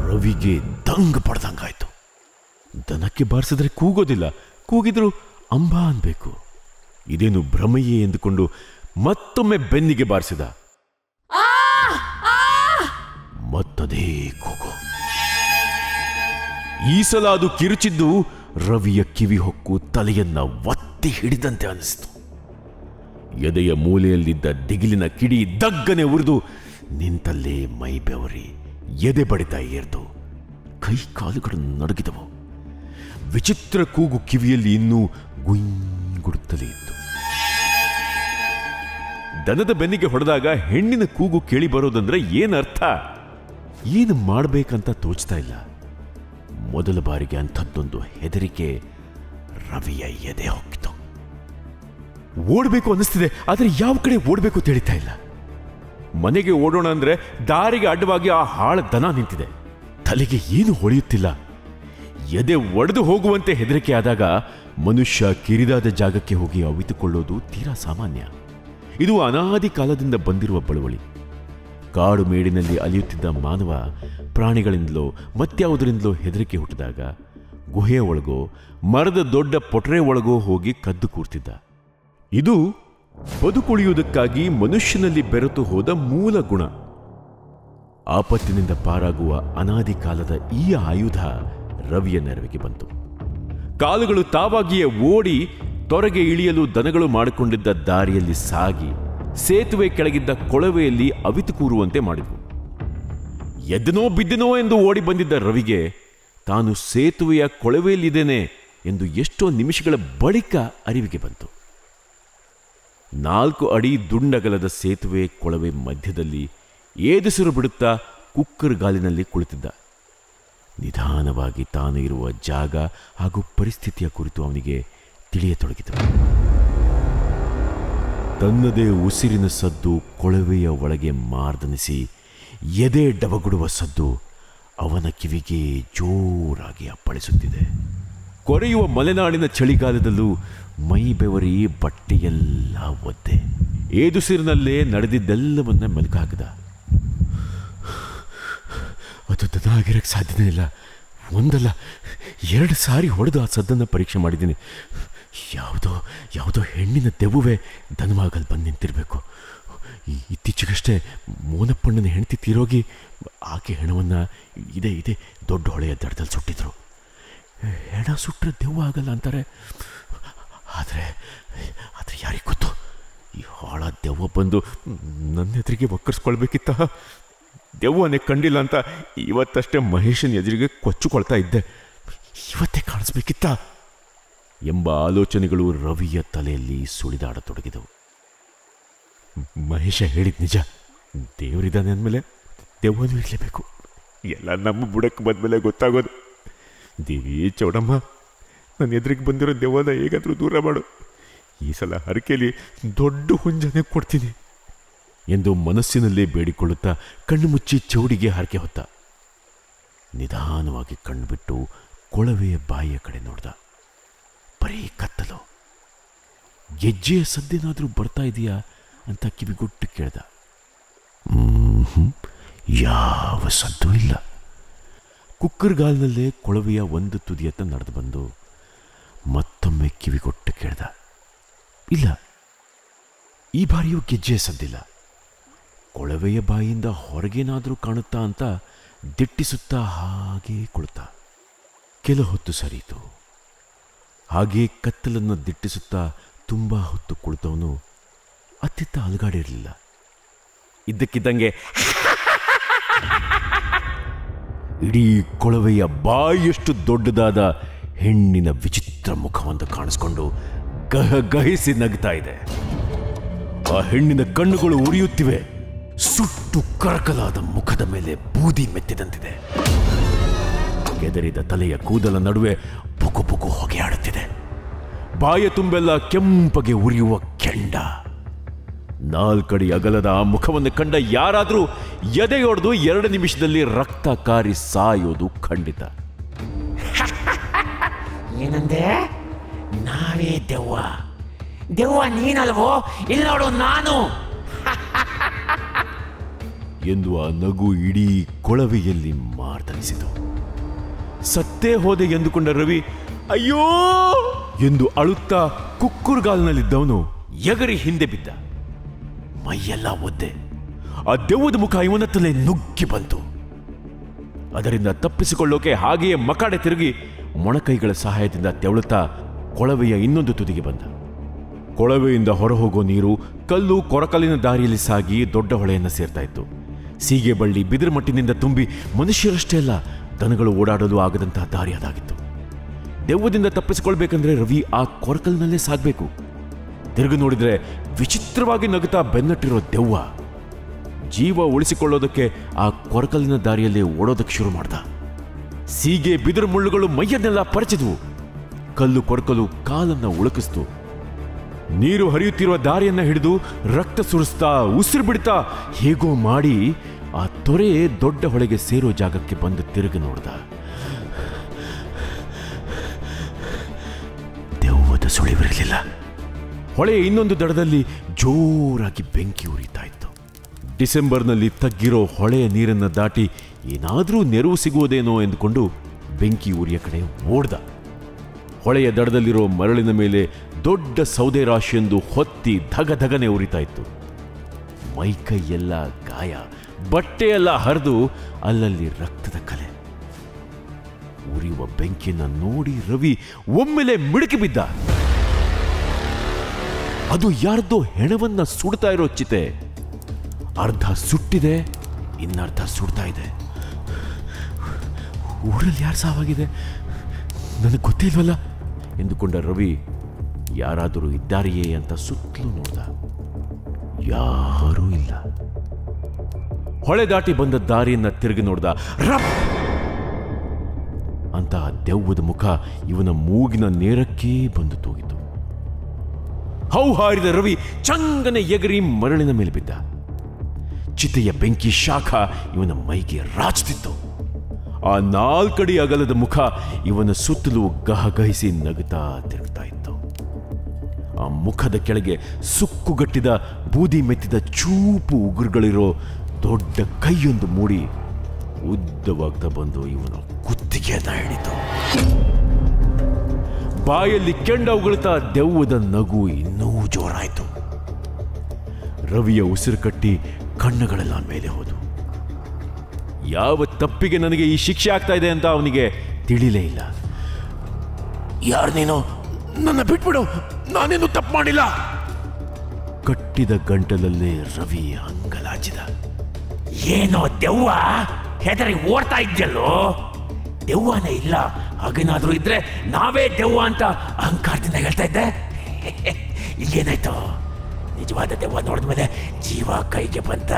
ರವಿಗೆ ದಂಗ ಪಡ್ದಂಗಾಯ್ತು. ದನಕ್ಕೆ ಬಾರಿಸಿದ್ರೆ ಕೂಗೋದಿಲ್ಲ, ಕೂಗಿದ್ರು ಅಂಬಾ ಅನ್ಬೇಕು. ಇದೇನು ಭ್ರಮೆಯೇ ಎಂದುಕೊಂಡು ಮತ್ತೊಮ್ಮೆ ಬೆನ್ನಿಗೆ ಬಾರಿಸಿದ. ಮತ್ತದೇ ಕೂಗು. ಈ ಸಲ ಅದು ಕಿರುಚಿದ್ದು ರವಿಯ ಕಿವಿ ಹೊಕ್ಕು ತಲೆಯನ್ನ ಒತ್ತಿ ಹಿಡಿದಂತೆ ಅನಿಸಿತು. ಎದೆಯ ಮೂಲೆಯಲ್ಲಿದ್ದ ದಿಗಿಲಿನ ಕಿಡಿ ದಗ್ಗನೆ ಉರಿದು ನಿಂತಲ್ಲೇ ಮೈ ಬೆವರಿ ಎದೆ ಬಡಿತ ಏರ್ತು. ಕೈ ಕಾಲುಗಳು ನಡುಗಿದವು. ವಿಚಿತ್ರ ಕೂಗು ಕಿವಿಯಲ್ಲಿ ಇನ್ನೂ ಗುಂಗುಡುತ್ತಲೇ ಇತ್ತು. ದನದ ಬೆನ್ನಿಗೆ ಹೊಡೆದಾಗ ಹೆಣ್ಣಿನ ಕೂಗು ಕೇಳಿ ಬರೋದಂದ್ರೆ ಏನರ್ಥ? ಏನು ಮಾಡಬೇಕಂತ ತೋಚ್ತಾ ಇಲ್ಲ. ಮೊದಲ ಬಾರಿಗೆ ಅಂಥದ್ದೊಂದು ಹೆದರಿಕೆ ರವಿಯ ಎದೆ ಹೊಕ್ಕಿತು. ಓಡಬೇಕು ಅನ್ನಿಸ್ತಿದೆ, ಆದರೆ ಯಾವ ಕಡೆ ಓಡಬೇಕು ತಿಳಿತಾ ಇಲ್ಲ. ಮನೆಗೆ ಓಡೋಣ ಅಂದ್ರೆ ದಾರಿಗೆ ಅಡ್ಡವಾಗಿ ಆ ಹಾಳ ದನ ನಿಂತಿದೆ. ತಲೆಗೆ ಏನು ಹೊಳೆಯುತ್ತಿಲ್ಲ. ಎದೆ ಒಡೆದು ಹೋಗುವಂತೆ ಹೆದರಿಕೆ ಆದಾಗ ಮನುಷ್ಯ ಕಿರಿದಾದ ಜಾಗಕ್ಕೆ ಹೋಗಿ ಅವಿತುಕೊಳ್ಳೋದು ತೀರಾ ಸಾಮಾನ್ಯ. ಇದು ಅನಾದಿ ಕಾಲದಿಂದ ಬಂದಿರುವ ಬಳುವಳಿ. ಕಾಡು ಮೇಡಿನಲ್ಲಿ ಅಲಿಯುತ್ತಿದ್ದ ಮಾನವ ಪ್ರಾಣಿಗಳಿಂದಲೋ ಮತ್ಯಾವುದರಿಂದಲೋ ಹೆದರಿಕೆ ಹುಟ್ಟಿದಾಗ ಗುಹೆಯ ಒಳಗೋ ಮರದ ದೊಡ್ಡ ಪೊಟರೆ ಒಳಗೋ ಹೋಗಿ ಕದ್ದು ಕೂರ್ತಿದ್ದ. ಇದು ಬದುಕುಳಿಯುವುದಕ್ಕಾಗಿ ಮನುಷ್ಯನಲ್ಲಿ ಬೆರೆತು ಹೋದ ಮೂಲ ಗುಣ. ಆಪತ್ತಿನಿಂದ ಪಾರಾಗುವ ಅನಾದಿ ಕಾಲದ ಈ ಆಯುಧ ರವಿಯ ನೆರವಿಗೆ ಬಂತು. ಕಾಲುಗಳು ತಾವಾಗಿಯೇ ಓಡಿ ತೊರೆಗೆ ಇಳಿಯಲು ದನಗಳು ಮಾಡಿಕೊಂಡಿದ್ದ ದಾರಿಯಲ್ಲಿ ಸಾಗಿ ಸೇತುವೆ ಕೆಳಗಿದ್ದ ಕೊಳವೆಯಲ್ಲಿ ಅವಿತು ಕೂರುವಂತೆ ಮಾಡಿದವು. ಎದ್ದನೋ ಬಿದ್ದನೋ ಎಂದು ಓಡಿ ಬಂದಿದ್ದ ರವಿಗೆ ತಾನು ಸೇತುವೆಯ ಕೊಳವೆಯಲ್ಲಿದ್ದೇನೆ ಎಂದು ಎಷ್ಟೋ ನಿಮಿಷಗಳ ಬಳಿಕ ಅರಿವಿಗೆ ಬಂತು. 4 ಅಡಿ ದುಂಡಗಲದ ಸೇತುವೆ ಕೊಳವೆ ಮಧ್ಯದಲ್ಲಿ ಏದುಸಿರು ಬಿಡುತ್ತಾ ಕುಕ್ಕರ್ ಗಾಲಿನಲ್ಲಿ ಕುಳಿತಿದ್ದ. ನಿಧಾನವಾಗಿ ತಾನು ಇರುವ ಜಾಗ ಹಾಗೂ ಪರಿಸ್ಥಿತಿಯ ಕುರಿತು ಅವನಿಗೆ ತಿಳಿಯತೊಡಗಿತು. ತನ್ನದೇ ಉಸಿರಿನ ಸದ್ದು ಕೊಳವೆಯ ಒಳಗೆ ಮಾರ್ದನಿಸಿ ಎದೆ ಡಬಗುಡುವ ಸದ್ದು ಅವನ ಕಿವಿಗೆ ಜೋರಾಗಿ ಅಪ್ಪಳಿಸುತ್ತಿದೆ. ಕೊರೆಯುವ ಮಲೆನಾಡಿನ ಚಳಿಗಾಲದಲ್ಲೂ ಮೈ ಬೆವರಿ ಬಟ್ಟೆಯೆಲ್ಲ ಒದ್ದೆ. ಏದುಸಿರಿನಲ್ಲೇ ನಡೆದಿದ್ದೆಲ್ಲವನ್ನ ಮೆಲುಕು ಹಾಕಿದ. ಅದು ದನ ಆಗಿರಕ್ಕೆ ಸಾಧ್ಯನೇ ಇಲ್ಲ. ಒಂದಲ್ಲ 2 ಸಾರಿ ಹೊಡೆದು ಆ ಸದ್ದನ್ನು ಪರೀಕ್ಷೆ ಮಾಡಿದ್ದೀನಿ. ಯಾವುದೋ ಹೆಣ್ಣಿನ ದೆವ್ವವೇ ದನಮಾಗಲ್ಲಿ ಬಂದು ನಿಂತಿರಬೇಕು. ಇತ್ತೀಚೆಗಷ್ಟೇ ಮೋನಪ್ಪಣ್ಣನ ಹೆಂಡತಿ ತೀರೋಗಿ ಆಕೆ ಹೆಣವನ್ನು ಇದೇ ದೊಡ್ಡ ಹೊಳೆಯ ದಡದಲ್ಲಿ ಸುಟ್ಟಿದ್ರು. ಹೆಣ ಸುಟ್ಟರೆ ದೆವ್ವ ಆಗಲ್ಲ ಅಂತಾರೆ. ಆದರೆ ಯಾರಿಗೆ ಗೊತ್ತು, ಈ ಹಾಳ ದೆವ್ವ ಬಂದು ನನ್ನ ಎದುರಿಗೆ ಒಕ್ಕರ್ಸ್ಕೊಳ್ಬೇಕಿತ್ತ. ದೆವ್ವನೇ ಕಂಡಿಲ್ಲ ಅಂತ ಇವತ್ತಷ್ಟೇ ಮಹೇಶನ ಎದುರಿಗೆ ಕೊಚ್ಚಿಕೊಳ್ತಾ ಇದ್ದೆ. ಇವತ್ತೇ ಕಾಣಿಸ್ಬೇಕಿತ್ತ ಎಂಬ ಆಲೋಚನೆಗಳು ರವಿಯ ತಲೆಯಲ್ಲಿ ಸುಳಿದಾಡತೊಡಗಿದವು. ಮಹೇಶ ಹೇಳಿದ ನಿಜ. ದೇವರಿದ್ದಾನೆ ಅಂದಮೇಲೆ ದೆವ್ವನೂ ಇರಲೇಬೇಕು. ಎಲ್ಲ ನಮ್ಮ ಬುಡಕ್ಕೆ ಬಂದಮೇಲೆ ಗೊತ್ತಾಗೋದು. ದೇವಿ ಚೌಡಮ್ಮ, ನನ್ನ ಎದುರಿಗೆ ಬಂದಿರೋ ದೆವ್ವನ ಹೇಗಾದರೂ ದೂರ ಮಾಡು. ಈ ಸಲ ಹರಕೆಯಲ್ಲಿ ದೊಡ್ಡ ಹುಂಜನೆ ಕೊಡ್ತೀನಿ ಎಂದು ಮನಸ್ಸಿನಲ್ಲೇ ಬೇಡಿಕೊಳ್ಳುತ್ತಾ ಕಣ್ಣು ಮುಚ್ಚಿ ಚೌಡಿಗೆ ಹರಕೆ ಹೊತ್ತ. ನಿಧಾನವಾಗಿ ಕಣ್ಣು ಬಿಟ್ಟು ಕೊಳವೆಯ ಬಾಯಿಯ ಕಡೆ ನೋಡ್ದ. ಬರೀ ಕತ್ತಲು. ಗೆಜ್ಜೆಯ ಸದ್ದೇನಾದರೂ ಬರ್ತಾ ಇದೆಯಾ ಅಂತ ಕಿವಿಗೊಟ್ಟು ಕೇಳ್ದ. ಯಾವ ಸದ್ದು ಇಲ್ಲ. ಕುಕ್ಕರ್ಗಾಲ್ನಲ್ಲೇ ಕೊಳವೆಯ ಒಂದು ತುದಿಯತ್ತ ನಡೆದು ಬಂದು ಮತ್ತೊಮ್ಮೆ ಕಿವಿಗೊಟ್ಟು ಕೇಳ್ದ. ಇಲ್ಲ, ಈ ಬಾರಿಯೂ ಗೆಜ್ಜೆಯ ಸದ್ದಿಲ್ಲ. ಕೊಳವೆಯ ಬಾಯಿಯಿಂದ ಹೊರಗೇನಾದರೂ ಕಾಣುತ್ತಾ ಅಂತ ದಿಟ್ಟಿಸುತ್ತಾ ಹಾಗೇ ಕುಳಿತ. ಕೆಲ ಹೊತ್ತು ಸರಿಯಿತು. ಹಾಗೇ ಕತ್ತಲನ್ನು ದಿಟ್ಟಿಸುತ್ತಾ ತುಂಬ ಹೊತ್ತು ಕುಳಿತವನು ಅತ್ತಿತ್ತ ಅಲುಗಾಡಿರಲಿಲ್ಲ. ಇದ್ದಕ್ಕಿದ್ದಂಗೆ ಇಡೀ ಕೊಳವೆಯ ಬಾಯಿಯಷ್ಟು ದೊಡ್ಡದಾದ ಹೆಣ್ಣಿನ ವಿಚಿತ್ರ ಮುಖವೊಂದು ಕಾಣಿಸ್ಕೊಂಡು ಗಹಗಹಿಸಿ ನಗ್ತಾ ಇದೆ. ಆ ಹೆಣ್ಣಿನ ಕಣ್ಣುಗಳು ಉರಿಯುತ್ತಿವೆ. ಸುಟ್ಟು ಕರಕಲಾದ ಮುಖದ ಮೇಲೆ ಬೂದಿ ಮೆತ್ತಿದಂತಿದೆ. ಕೆದರಿದ ತಲೆಯ ಕೂದಲ ನಡುವೆ ಪುಕು ಪುಕು ಹೊಗೆ ಆಡುತ್ತಿದೆ. ಬಾಯ ತುಂಬೆಲ್ಲ ಕೆಂಪಗೆ ಉರಿಯುವ ಕೆಂಡ. 4 ಅಡಿ ಅಗಲದ ಆ ಮುಖವನ್ನು ಕಂಡ ಯಾರಾದರೂ ಎದೆಯೊಡೆದು 2 ನಿಮಿಷದಲ್ಲಿ ರಕ್ತ ಕಾರಿ ಸಾಯೋದು ಖಂಡಿತ. ಏನಂದೆ? ನಾವೇ ದೆವ್ವ? ದೆವ್ವ ನೀನಲ್ವೋ? ಇಲ್ಲಿ ನೋಡು ನಾನು ಎಂದು ಆ ನಗು ಇಡೀ ಕೊಳವೆಯಲ್ಲಿ ಮಾರ್ದನಿಸಿತು. ಸತ್ತೇ ಹೋದೆ ಎಂದುಕೊಂಡ ರವಿ ಅಯ್ಯೋ ಎಂದು ಅಳುತ್ತಾ ಕುಕ್ಕುರ್ಗಾಲ್ನಲ್ಲಿದ್ದವನು ಎಗರಿ ಹಿಂದೆ ಬಿದ್ದ. ಮೈಯೆಲ್ಲ ಒದ್ದೆ. ಆ ದೆವ್ವದ ಮುಖ ಇವನತ್ತಲೇ ನುಗ್ಗಿ ಬಂತು. ಅದರಿಂದ ತಪ್ಪಿಸಿಕೊಳ್ಳೋಕೆ ಹಾಗೆಯೇ ಮಕಾಡೆ ತಿರುಗಿ ಮೊಣಕೈಗಳ ಸಹಾಯದಿಂದ ತೆವಳುತ್ತಾ ಕೊಳವೆಯ ಇನ್ನೊಂದು ತುದಿಗೆ ಬಂದ. ಕೊಳವೆಯಿಂದ ಹೊರಹೋಗೋ ನೀರು ಕಲ್ಲು ಕೊರಕಲಿನ ದಾರಿಯಲ್ಲಿ ಸಾಗಿ ದೊಡ್ಡ ಹೊಳೆಯನ್ನು ಸೇರ್ತಾ ಇತ್ತು. ಸೀಗೆ ಬಳ್ಳಿ ಬಿದಿರುಮಟ್ಟಿನಿಂದ ತುಂಬಿ ಮನುಷ್ಯರಷ್ಟೇ ಅಲ್ಲ, ದನಗಳು ಓಡಾಡಲು ಆಗದಂತಹ ದಾರಿ ಅದಾಗಿತ್ತು. ದೆವ್ವದಿಂದ ತಪ್ಪಿಸಿಕೊಳ್ಬೇಕಂದ್ರೆ ರವಿ ಆ ಕೊರಕಲಿನಲ್ಲೇ ಸಾಗಬೇಕು. ತಿರುಗಿ ನೋಡಿದ್ರೆ ವಿಚಿತ್ರವಾಗಿ ನಗುತ್ತಾ ಬೆನ್ನಟ್ಟಿರೋ ದೆವ್ವ. ಜೀವ ಉಳಿಸಿಕೊಳ್ಳೋದಕ್ಕೆ ಆ ಕೊರಕಲಿನ ದಾರಿಯಲ್ಲಿ ಓಡೋದಕ್ಕೆ ಶುರು ಮಾಡ್ದ. ಸೀಗೆ ಬಿದಿರು ಮುಳ್ಳುಗಳು ಮೈಯನ್ನೆಲ್ಲ ಪರಚಿದ್ವು. ಕಲ್ಲು ಕೊರಕಲು ಕಾಲನ್ನ ಉಳುಕಿಸ್ತು. ನೀರು ಹರಿಯುತ್ತಿರುವ ದಾರಿಯನ್ನ ಹಿಡಿದು ರಕ್ತ ಸುರಿಸ್ತಾ ಉಸಿರು ಬಿಡ್ತಾ ಹೇಗೋ ಮಾಡಿ ಆ ತೊರೆ ದೊಡ್ಡ ಹೊಳೆಗೆ ಸೇರೋ ಜಾಗಕ್ಕೆ ಬಂದು ತಿರುಗಿ ನೋಡ್ದ. ದೆವ್ವದ ಸುಳಿವಿರಲಿಲ್ಲ. ಹೊಳೆಯ ಇನ್ನೊಂದು ದಡದಲ್ಲಿ ಜೋರಾಗಿ ಬೆಂಕಿ ಉರಿತಾ ಇತ್ತು. ಡಿಸೆಂಬರ್ನಲ್ಲಿ ತಗ್ಗಿರೋ ಹೊಳೆಯ ನೀರನ್ನು ದಾಟಿ ಏನಾದರೂ ನೆರವು ಸಿಗುವುದೇನೋ ಎಂದುಕೊಂಡು ಬೆಂಕಿ ಉರಿಯ ಕಡೆ ಓಡ್ದ. ಹೊಳೆಯ ದಡದಲ್ಲಿರೋ ಮರಳಿನ ಮೇಲೆ ದೊಡ್ಡ ಸೌದೆ ರಾಶಿಯೊಂದು ಹೊತ್ತಿ ಧಗಧಗನೆ ಉರಿತಾ ಇತ್ತು. ಮೈಕೈಯೆಲ್ಲ ಗಾಯ, ಬಟ್ಟೆಯೆಲ್ಲ ಹರಿದು ಅಲ್ಲಲ್ಲಿ ರಕ್ತದ ಕಲೆ. ಉರಿಯುವ ಬೆಂಕಿಯನ್ನು ನೋಡಿ ರವಿ ಒಮ್ಮೆಲೆ ಮಿಡುಕಿ ಬಿದ್ದ. ಅದು ಯಾರ್ದೋ ಹೆಣವನ್ನ ಸುಡ್ತಾ ಇರೋ ಚಿತೆ. ಅರ್ಧ ಸುಟ್ಟಿದೆ, ಇನ್ನರ್ಧ ಸುಡ್ತಾ ಇದೆ. ಊರಲ್ಲಿ ಯಾರು ಸಾವಾಗಿದೆ ನನಗೆ ಗೊತ್ತಿಲ್ವಲ್ಲ ಎಂದುಕೊಂಡ ರವಿ ಯಾರಾದರೂ ಇದ್ದಾರೆಯೇ ಅಂತ ಸುತ್ತಲೂ ನೋಡ್ದ. ಯಾರೂ ಇಲ್ಲ. ಹೊಳೆ ದಾಟಿ ಬಂದ ದಾರಿಯನ್ನ ತಿರುಗಿ ನೋಡ್ದ. ರಪ್ ಅಂತ ದೆವ್ವದ ಮುಖ ಇವನ ಮೂಗಿನ ನೇರಕ್ಕೆ ಬಂದು ತೂಗಿತು. ಹೌಹಾರಿದ ರವಿ ಚಂಗನೆ ಎಗರಿ ಮರಳಿನ ಮೇಲೆ ಬಿದ್ದ. ಚಿತೆಯ ಬೆಂಕಿ ಶಾಖ ಇವನ ಮೈಗೆ ರಾಚ್ತಿತ್ತು. ಆ 4 ಅಡಿ ಅಗಲದ ಮುಖ ಇವನ ಸುತ್ತಲೂ ಗಹಗಹಿಸಿ ನಗುತ್ತಾ ತಿರುಗ್ತಾ ಇತ್ತು. ಆ ಮುಖದ ಕೆಳಗೆ ಸುಕ್ಕುಗಟ್ಟಿದ ಬೂದಿ ಮೆತ್ತಿದ ಚೂಪು ಉಗುರುಗಳಿರೋ ದೊಡ್ಡ ಕೈಯೊಂದು ಮೂಡಿ ಉದ್ದವಾಗ್ತಾ ಬಂದು ಇವನ ಕುತ್ತಿಗೆಯನ್ನ ಹಿಡಿತು. ಬಾಯಲ್ಲಿ ಕೆಂಡ ಉಗುಳ್ತಾ ದೆವ್ವದ ನಗು ಇನ್ನೂ ಜೋರಾಯಿತು. ರವಿಯ ಉಸಿರು ಕಟ್ಟಿ ಕಣ್ಣುಗಳೆಲ್ಲ ಮೇಲೆ ಹೋದು. ಯಾವ ತಪ್ಪಿಗೆ ನನಗೆ ಈ ಶಿಕ್ಷೆ ಆಗ್ತಾ ಇದೆ ಅಂತ ಅವನಿಗೆ ತಿಳಿಲೇ ಇಲ್ಲ. ಯಾರು ನೀನು? ನನ್ನ ಬಿಟ್ಬಿಡು, ನಾನೇನು ತಪ್ಪು ಮಾಡಿಲ್ಲ. ಕಟ್ಟಿದ ಗಂಟಲಲ್ಲೇ ರವಿ ಅಂಗಲಾಚಿದ. ಏನೋ ದೆವ್ವ? ಹೆದರಿ ಓಡ್ತಾ ಇದ್ಯಲ್ಲೋ? ದೆವ್ವನೇ ಇಲ್ಲ. ಹಾಗೇನಾದ್ರೂ ಇದ್ರೆ ನಾವೇ ದೆವ್ವ ಅಂತ ಅಹಂಕಾರದಿಂದ ಹೇಳ್ತಾ ಇದ್ದೆ. ಇಲ್ಲೇನಾಯ್ತು? ನಿಜವಾದ ದೆವ್ವ ನೋಡಿದ್ಮೇಲೆ ಜೀವ ಕೈಗೆ ಬಂತ?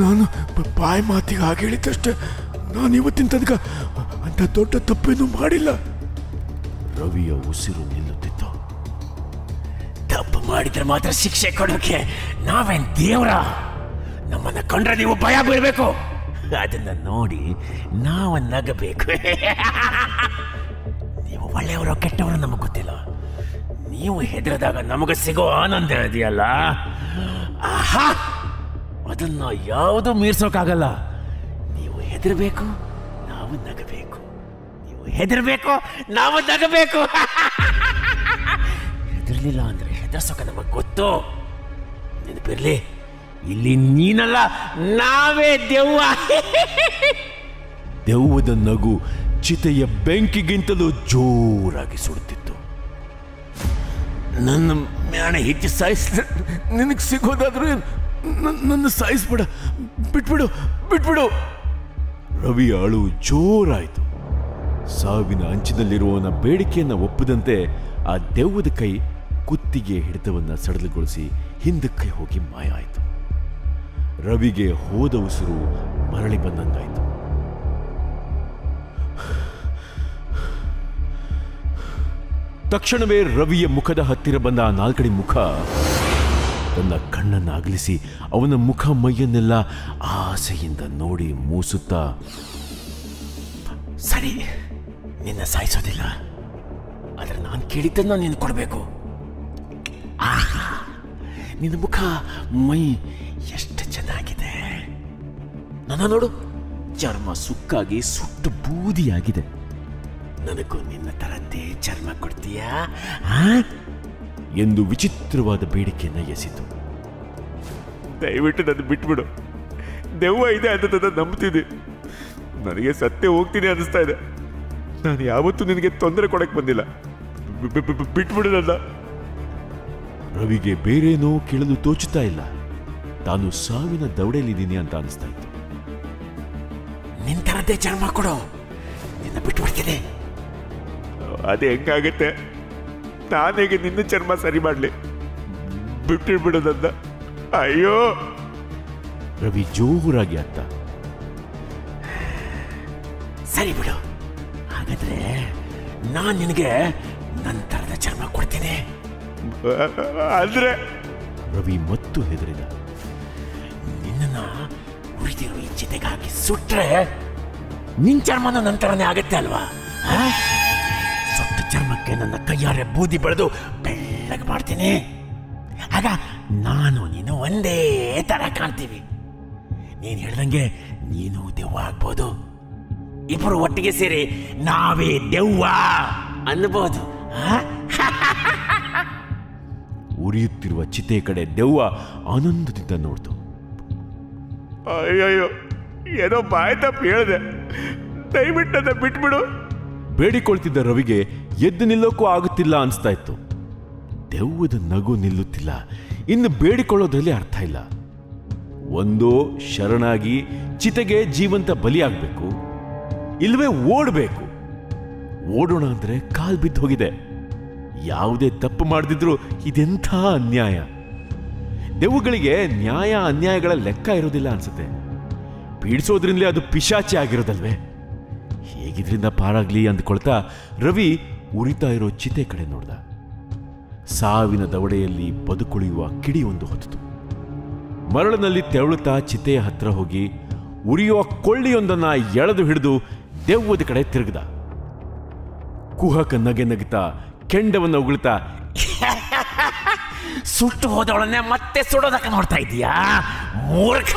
ನಾನು ಬಾಯಿ ಮಾತಿಗೆ ಹಾಗೆ ಹೇಳಿದ್ದಷ್ಟೇ. ನಾನು ಇವತ್ತಿನ ತನಕ ಅಂತ ದೊಡ್ಡ ತಪ್ಪೇನು ಮಾಡಿಲ್ಲ. ರವಿಯ ಉಸಿರು ನಿಲ್ಲುತ್ತಿತ್ತು. ತಪ್ಪು ಮಾಡಿದ್ರೆ ಮಾತ್ರ ಶಿಕ್ಷೆ ಕೊಡೋಕೆ ನಾವೇನ್ ದೇವ್ರ? ನಮ್ಮನ್ನ ಕಂಡ್ರೆ ನೀವು ಭಯ ಬೀಳ್ಬೇಕು. ಅದನ್ನ ನೋಡಿ ನಾವು ನಗಬೇಕು. ನೀವು ಒಳ್ಳೆಯವರು ಕೆಟ್ಟವರು ನಮಗೆ ಗೊತ್ತಿಲ್ಲ. ನೀವು ಹೆದರಿದಾಗ ನಮಗೆ ಸಿಗೋ ಆನಂದ ಇದೆಯಲ್ಲ, ಆಹಾ, ಅದನ್ನ ಯಾವುದು ಮೀರ್ಸೋಕ್ಕಾಗಲ್ಲ. ನೀವು ಹೆದರ್ಬೇಕು, ನಾವು ನಗಬೇಕು. ನೀವು ಹೆದರ್ಬೇಕು, ನಾವು ನಗಬೇಕು. ಹೆದರ್ಲಿಲ್ಲ ಅಂದ್ರೆ ಹೆದರ್ಸೋಕೆ ನಮಗೆ ಗೊತ್ತು. ನೆನಪಿರ್ಲಿ, ಇಲ್ಲಿ ನೀನಲ್ಲ, ನಾವೇ ದೆವ್ವ. ದೆವ್ವದ ನಗು ಚಿತೆಯ ಬೆಂಕಿಗಿಂತಲೂ ಜೋರಾಗಿ ಸುಡುತ್ತಿತ್ತು. ನನ್ನ ಮ್ಯಾಣೆ ಹೆಚ್ಚು ಸಾಯಿಸಿದ್ರೆ ನಿನಗೆ ಸಿಗೋದಾದ್ರೂ ನನ್ನ ಸಾಯಿಸ್ಬೇಡ, ಬಿಟ್ಬಿಡು ಬಿಟ್ಬಿಡು. ರವಿ ಅಳು ಜೋರಾಯಿತು. ಸಾವಿನ ಅಂಚಿನಲ್ಲಿರುವವನ ಬೇಡಿಕೆಯನ್ನು ಒಪ್ಪದಂತೆ ಆ ದೆವ್ವದ ಕೈ ಕುತ್ತಿಗೆ ಹಿಡಿತವನ್ನ ಸಡಲಗೊಳಿಸಿ ಹಿಂದಕ್ಕೆ ಹೋಗಿ ಮಾಯ ಆಯಿತು. ರವಿಗೆ ಹೋದ ಉಸಿರು ಮರಳಿ ಬಂದಂಗಾಯಿತು. ತಕ್ಷಣವೇ ರವಿಯ ಮುಖದ ಹತ್ತಿರ ಬಂದ ಆ ನಾಲ್ಕಡಿ ಮುಖ ತನ್ನ ಕಣ್ಣನ್ನು ಅಗಲಿಸಿ ಅವನ ಮುಖ ಮೈಯನ್ನೆಲ್ಲ ಆಸೆಯಿಂದ ನೋಡಿ ಮೂಸುತ್ತಾ, ಸರಿ, ನಿನ್ನ ಸಾಯಿಸೋದಿಲ್ಲ, ಆದ್ರೆ ನಾನು ಕೇಳಿದ್ದನ್ನ ನೀನು ಕೊಡಬೇಕು. ಆಹಾ, ನಿನ್ನ ಮುಖ ಮೈ ಎಷ್ಟು ಚೆನ್ನಾಗಿದೆ. ನನ್ನ ನೋಡು, ಚರ್ಮ ಸುಕ್ಕಾಗಿ ಸುಟ್ಟು ಬೂದಿಯಾಗಿದೆ. ನನಗೂ ನಿನ್ನ ತರದ್ದೇ ಚರ್ಮ ಕೊಡ್ತೀಯಾ ಎಂದು ವಿಚಿತ್ರವಾದ ಬೇಡಿಕೆಯನ್ನು ಎಸೆತು. ದಯವಿಟ್ಟು ನನ್ನ ಬಿಟ್ಬಿಡು. ದೆವ್ವ ಇದೆ ಅಂತ ನಂಬ್ತೀನಿ. ನನಗೆ ಸತ್ಯ ಹೋಗ್ತೀನಿ ಅನ್ನಿಸ್ತಾ ಇದೆ. ನಾನು ಯಾವತ್ತೂ ನಿನಗೆ ತೊಂದರೆ ಕೊಡಕ್ಕೆ ಬಂದಿಲ್ಲ. ಬಿಟ್ಬಿಡು ನನ್ನ. ರವಿಗೆ ಬೇರೇನೋ ಕೇಳಲು ತೋಚುತ್ತಾ ಇಲ್ಲ. ತಾನು ಸಾವಿನ ದವಡೆಯಲ್ಲಿದ್ದೀನಿ ಅಂತ ಅನಿಸ್ತಾ ಇತ್ತು. ನಿನ್ನ ತರದ್ದೇ ಚರ್ಮ ಕೊಡು, ನಿನ್ನ ಬಿಟ್ಬಿಡ್ತೀನಿ. ಅದೇ ಹೆಂಗಾಗತ್ತೆ? ನಾನು ಹೇಗೆ ನಿನ್ನ ಚರ್ಮ ಸರಿ ಮಾಡಲಿ? ಬಿಟ್ಟಿಡ್ಬಿಡು ನನ್ನ. ಅಯ್ಯೋ! ರವಿ ಜೋರಾಗಿ ಅತ್ತ. ಸರಿ ಬಿಡು, ಹಾಗಾದ್ರೆ ನಾನು ನಿನಗೆ ನನ್ನ ತರದ ಚರ್ಮ ಕೊಡ್ತೀನಿ. ಅಂದ್ರೆ ರವಿ ಮತ್ತು ಹೆದರಿದ. ನಿನ್ನ ಉರಿದಿರೋ ಈ ಚಿತೆಗೆ ಹಾಕಿ ಸುಟ್ರೆ ನಿನ್ ಚರ್ಮನ ನನ್ನ ತರನೇ ಆಗತ್ತೆ ಅಲ್ವಾ? ಸುಟ್ಟ ಚರ್ಮಕ್ಕೆ ನನ್ನ ಕೈಯಾರೆ ಬೂದಿ ಬೆಳೆದು ಬೆಳ್ಳಗೆ ಮಾಡ್ತೀನಿ. ಆಗ ನಾನು ನೀನು ಒಂದೇ ತರ ಕಾಣ್ತೀವಿ. ನೀನು ಹೇಳ್ದಂಗೆ ನೀನು ದೆವ್ವ ಆಗ್ಬೋದು. ಇಬ್ಬರು ಒಟ್ಟಿಗೆ ಸೇರಿ ನಾವೇ ದೆವ್ವ ಅನ್ಬೋದು. ಉರಿಯುತ್ತಿರುವ ಚಿತೆ ಕಡೆ ದೆವ್ವ ಆನಂದದಿಂದ ನೋಡ್ತು. ಅಯ್ಯಯ್ಯೋ, ಏನೋ ಬಾಯ್ ತಪ್ಪು ಹೇಳಿದೆ. ದಯವಿಟ್ಟು ಬಿಟ್ಬಿಡು. ಬೇಡಿಕೊಳ್ತಿದ್ದ ರವಿಗೆ ಎದ್ದು ನಿಲ್ಲೋಕ್ಕೂ ಆಗುತ್ತಿಲ್ಲ ಅನಿಸ್ತಾ ಇತ್ತು. ದೆವ್ವದ ನಗು ನಿಲ್ಲುತ್ತಿಲ್ಲ. ಇನ್ನು ಬೇಡಿಕೊಳ್ಳೋದ್ರಲ್ಲಿ ಅರ್ಥ ಇಲ್ಲ. ಒಂದೋ ಶರಣಾಗಿ ಚಿತೆಗೆ ಜೀವಂತ ಬಲಿಯಾಗಬೇಕು, ಇಲ್ಲವೇ ಓಡಬೇಕು. ಓಡೋಣ ಅಂದ್ರೆ ಕಾಲ್ ಬಿದ್ದು ಹೋಗಿದೆ. ಯಾವುದೇ ತಪ್ಪು ಮಾಡದಿದ್ರು ಇದೆಂಥ ಅನ್ಯಾಯ. ದೆವ್ವಗಳಿಗೆ ನ್ಯಾಯ ಅನ್ಯಾಯಗಳ ಲೆಕ್ಕ ಇರೋದಿಲ್ಲ ಅನ್ಸುತ್ತೆ. ಪೀಡಿಸೋದ್ರಿಂದಲೇ ಅದು ಪಿಶಾಚಿ ಆಗಿರೋದಲ್ವೇ? ಹೇಗಿದ್ರಿಂದ ಪಾರಾಗ್ಲಿ ಅಂದ್ಕೊಳ್ತಾ ರವಿ ಉರಿತಾ ಇರೋ ಚಿತೆ ಕಡೆ ನೋಡ್ದ. ಸಾವಿನ ದವಡೆಯಲ್ಲಿ ಬದುಕುಳಿಯುವ ಕಿಡಿಯೊಂದು ಹೊತ್ತಿತು. ಮರಳಿನಲ್ಲಿ ತೆವಳುತ್ತಾ ಚಿತೆಯ ಹತ್ರ ಹೋಗಿ ಉರಿಯುವ ಕೊಳ್ಳಿಯೊಂದನ್ನ ಎಳೆದು ಹಿಡಿದು ದೆವ್ವದ ಕಡೆ ತಿರುಗಿದ. ಕುಹಕ ನಗೆ ನಗುತ್ತಾ ಕೆಂಡವನ್ನು ಉಗುಳ್ತಾ, ಸುಟ್ಟು ಹೋದವಳನ್ನೇ ಮತ್ತೆ ಸುಡೋದಕ್ಕೆ ನೋಡ್ತಾ ಇದೀಯಾ ಮೂರ್ಖ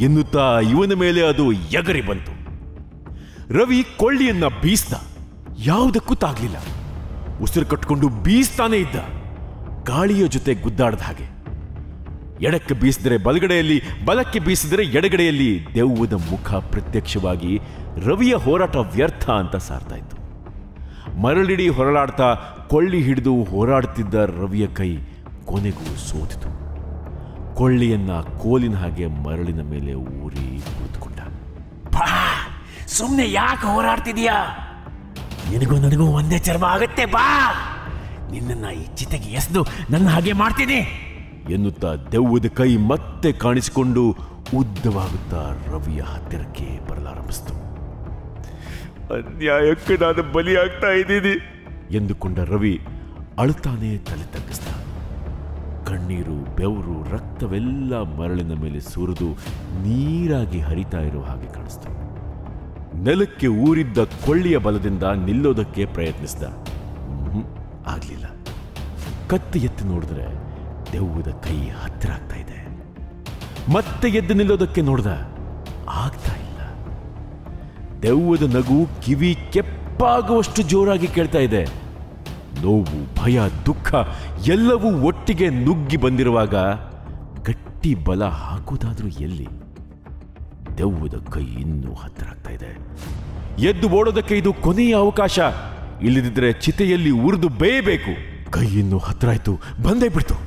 ಎನ್ನುತ್ತಾ ಇವನ ಮೇಲೆ ಅದು ಎಗರಿ ಬಂತು. ರವಿ ಕೊಳ್ಳಿಯನ್ನ ಬೀಸ್ದ. ಯಾವುದಕ್ಕೂ ತಾಗ್ಲಿಲ್ಲ. ಉಸಿರು ಕಟ್ಟಿಕೊಂಡು ಬೀಸ್ತಾನೆ ಇದ್ದ, ಗಾಳಿಯ ಜೊತೆ ಗುದ್ದಾಡ್ದ ಹಾಗೆ. ಎಡಕ್ಕೆ ಬೀಸಿದರೆ ಬಲಗಡೆಯಲ್ಲಿ, ಬಲಕ್ಕೆ ಬೀಸಿದರೆ ಎಡಗಡೆಯಲ್ಲಿ ದೆವ್ವದ ಮುಖ ಪ್ರತ್ಯಕ್ಷವಾಗಿ ರವಿಯ ಹೋರಾಟ ವ್ಯರ್ಥ ಅಂತ ಸಾರ್ತಾ ಇತ್ತು. ಮರಳಿಡಿ ಹೊರಳಾಡ್ತಾ ಕೊಳ್ಳಿ ಹಿಡಿದು ಹೋರಾಡ್ತಿದ್ದ ರವಿಯ ಕೈ ಕೊನೆಗೂ ಸೋತಿತು. ಕೊಳ್ಳಿಯನ್ನ ಕೋಲಿನ ಹಾಗೆ ಮರಳಿನ ಮೇಲೆ ಊರಿ ಕುಳಿತುಕೊಂಡ. ಬಾ, ಸುಮ್ಮನೆ ಯಾಕೆ ಹೋರಾಡ್ತಿದೀಯಾ? ನಿನಗೂ ನನಗೂ ಒಂದೇ ಚರ್ಮ ಆಗತ್ತೆ. ಬಾ, ನಿನ್ನ ಈ ಚಿತೆಗೆ ಎಸ್ದು ನನ್ನ ಹಾಗೆ ಮಾಡ್ತೀನಿ ಎನ್ನುತ್ತಾ ದೆವ್ವದ ಕೈ ಮತ್ತೆ ಕಾಣಿಸಿಕೊಂಡು ಉದ್ದವಾಗುತ್ತಾ ರವಿಯ ಹತ್ತಿರಕ್ಕೆ ಬರಲಾರಂಭಿಸಿತು. ಅನ್ಯಾಯಕ್ಕೆ ನಾನು ಬಲಿಯಾಗ್ತಾ ಇದ್ದೀನಿ ಎಂದುಕೊಂಡ ರವಿ ಅಳುತ್ತಾನೆ ತಲೆ ತಗ್ಗಿಸ್ದ. ಕಣ್ಣೀರು, ಬೆವರು, ರಕ್ತವೆಲ್ಲ ಮರಳಿನ ಮೇಲೆ ಸುರಿದು ನೀರಾಗಿ ಹರಿತಾ ಇರೋ ಹಾಗೆ ಕಾಣಿಸ್ತು. ನೆಲಕ್ಕೆ ಊರಿದ್ದ ಕೊಳ್ಳಿಯ ಬಲದಿಂದ ನಿಲ್ಲೋದಕ್ಕೆ ಪ್ರಯತ್ನಿಸಿದ. ಆಗ್ಲಿಲ್ಲ. ಕತ್ತಿ ಎತ್ತಿ ನೋಡಿದ್ರೆ ದೆವ್ವದ ಕೈ ಹತ್ತಿರ ಆಗ್ತಾ ಇದೆ. ಮತ್ತೆ ಎದ್ದು ನಿಲ್ಲೋದಕ್ಕೆ ನೋಡ್ದ, ಆಗ್ತಾ ಇಲ್ಲ. ದೆವ್ವದ ನಗು ಕಿವಿ ಕೆಪ್ಪಾಗುವಷ್ಟು ಜೋರಾಗಿ ಕೇಳ್ತಾ ಇದೆ. ನೋವು, ಭಯ, ದುಃಖ ಎಲ್ಲವೂ ಒಟ್ಟಿಗೆ ನುಗ್ಗಿ ಬಂದಿರುವಾಗ ಗಟ್ಟಿ ಬಲ ಹಾಕುವುದಾದ್ರೂ ಎಲ್ಲಿ? ದೆವ್ವದ ಕೈ ಇನ್ನೂ ಹತ್ತಿರ ಆಗ್ತಾ ಇದೆ. ಎದ್ದು ಓಡೋದಕ್ಕೆ ಇದು ಕೊನೆಯ ಅವಕಾಶ. ಇಲ್ಲದಿದ್ರೆ ಚಿತೆಯಲ್ಲಿ ಉರಿದು ಬೇಯಬೇಕು. ಕೈ ಇನ್ನೂ ಹತ್ತಿರ ಆಯ್ತು, ಬಂದೇ ಬಿಡ್ತು.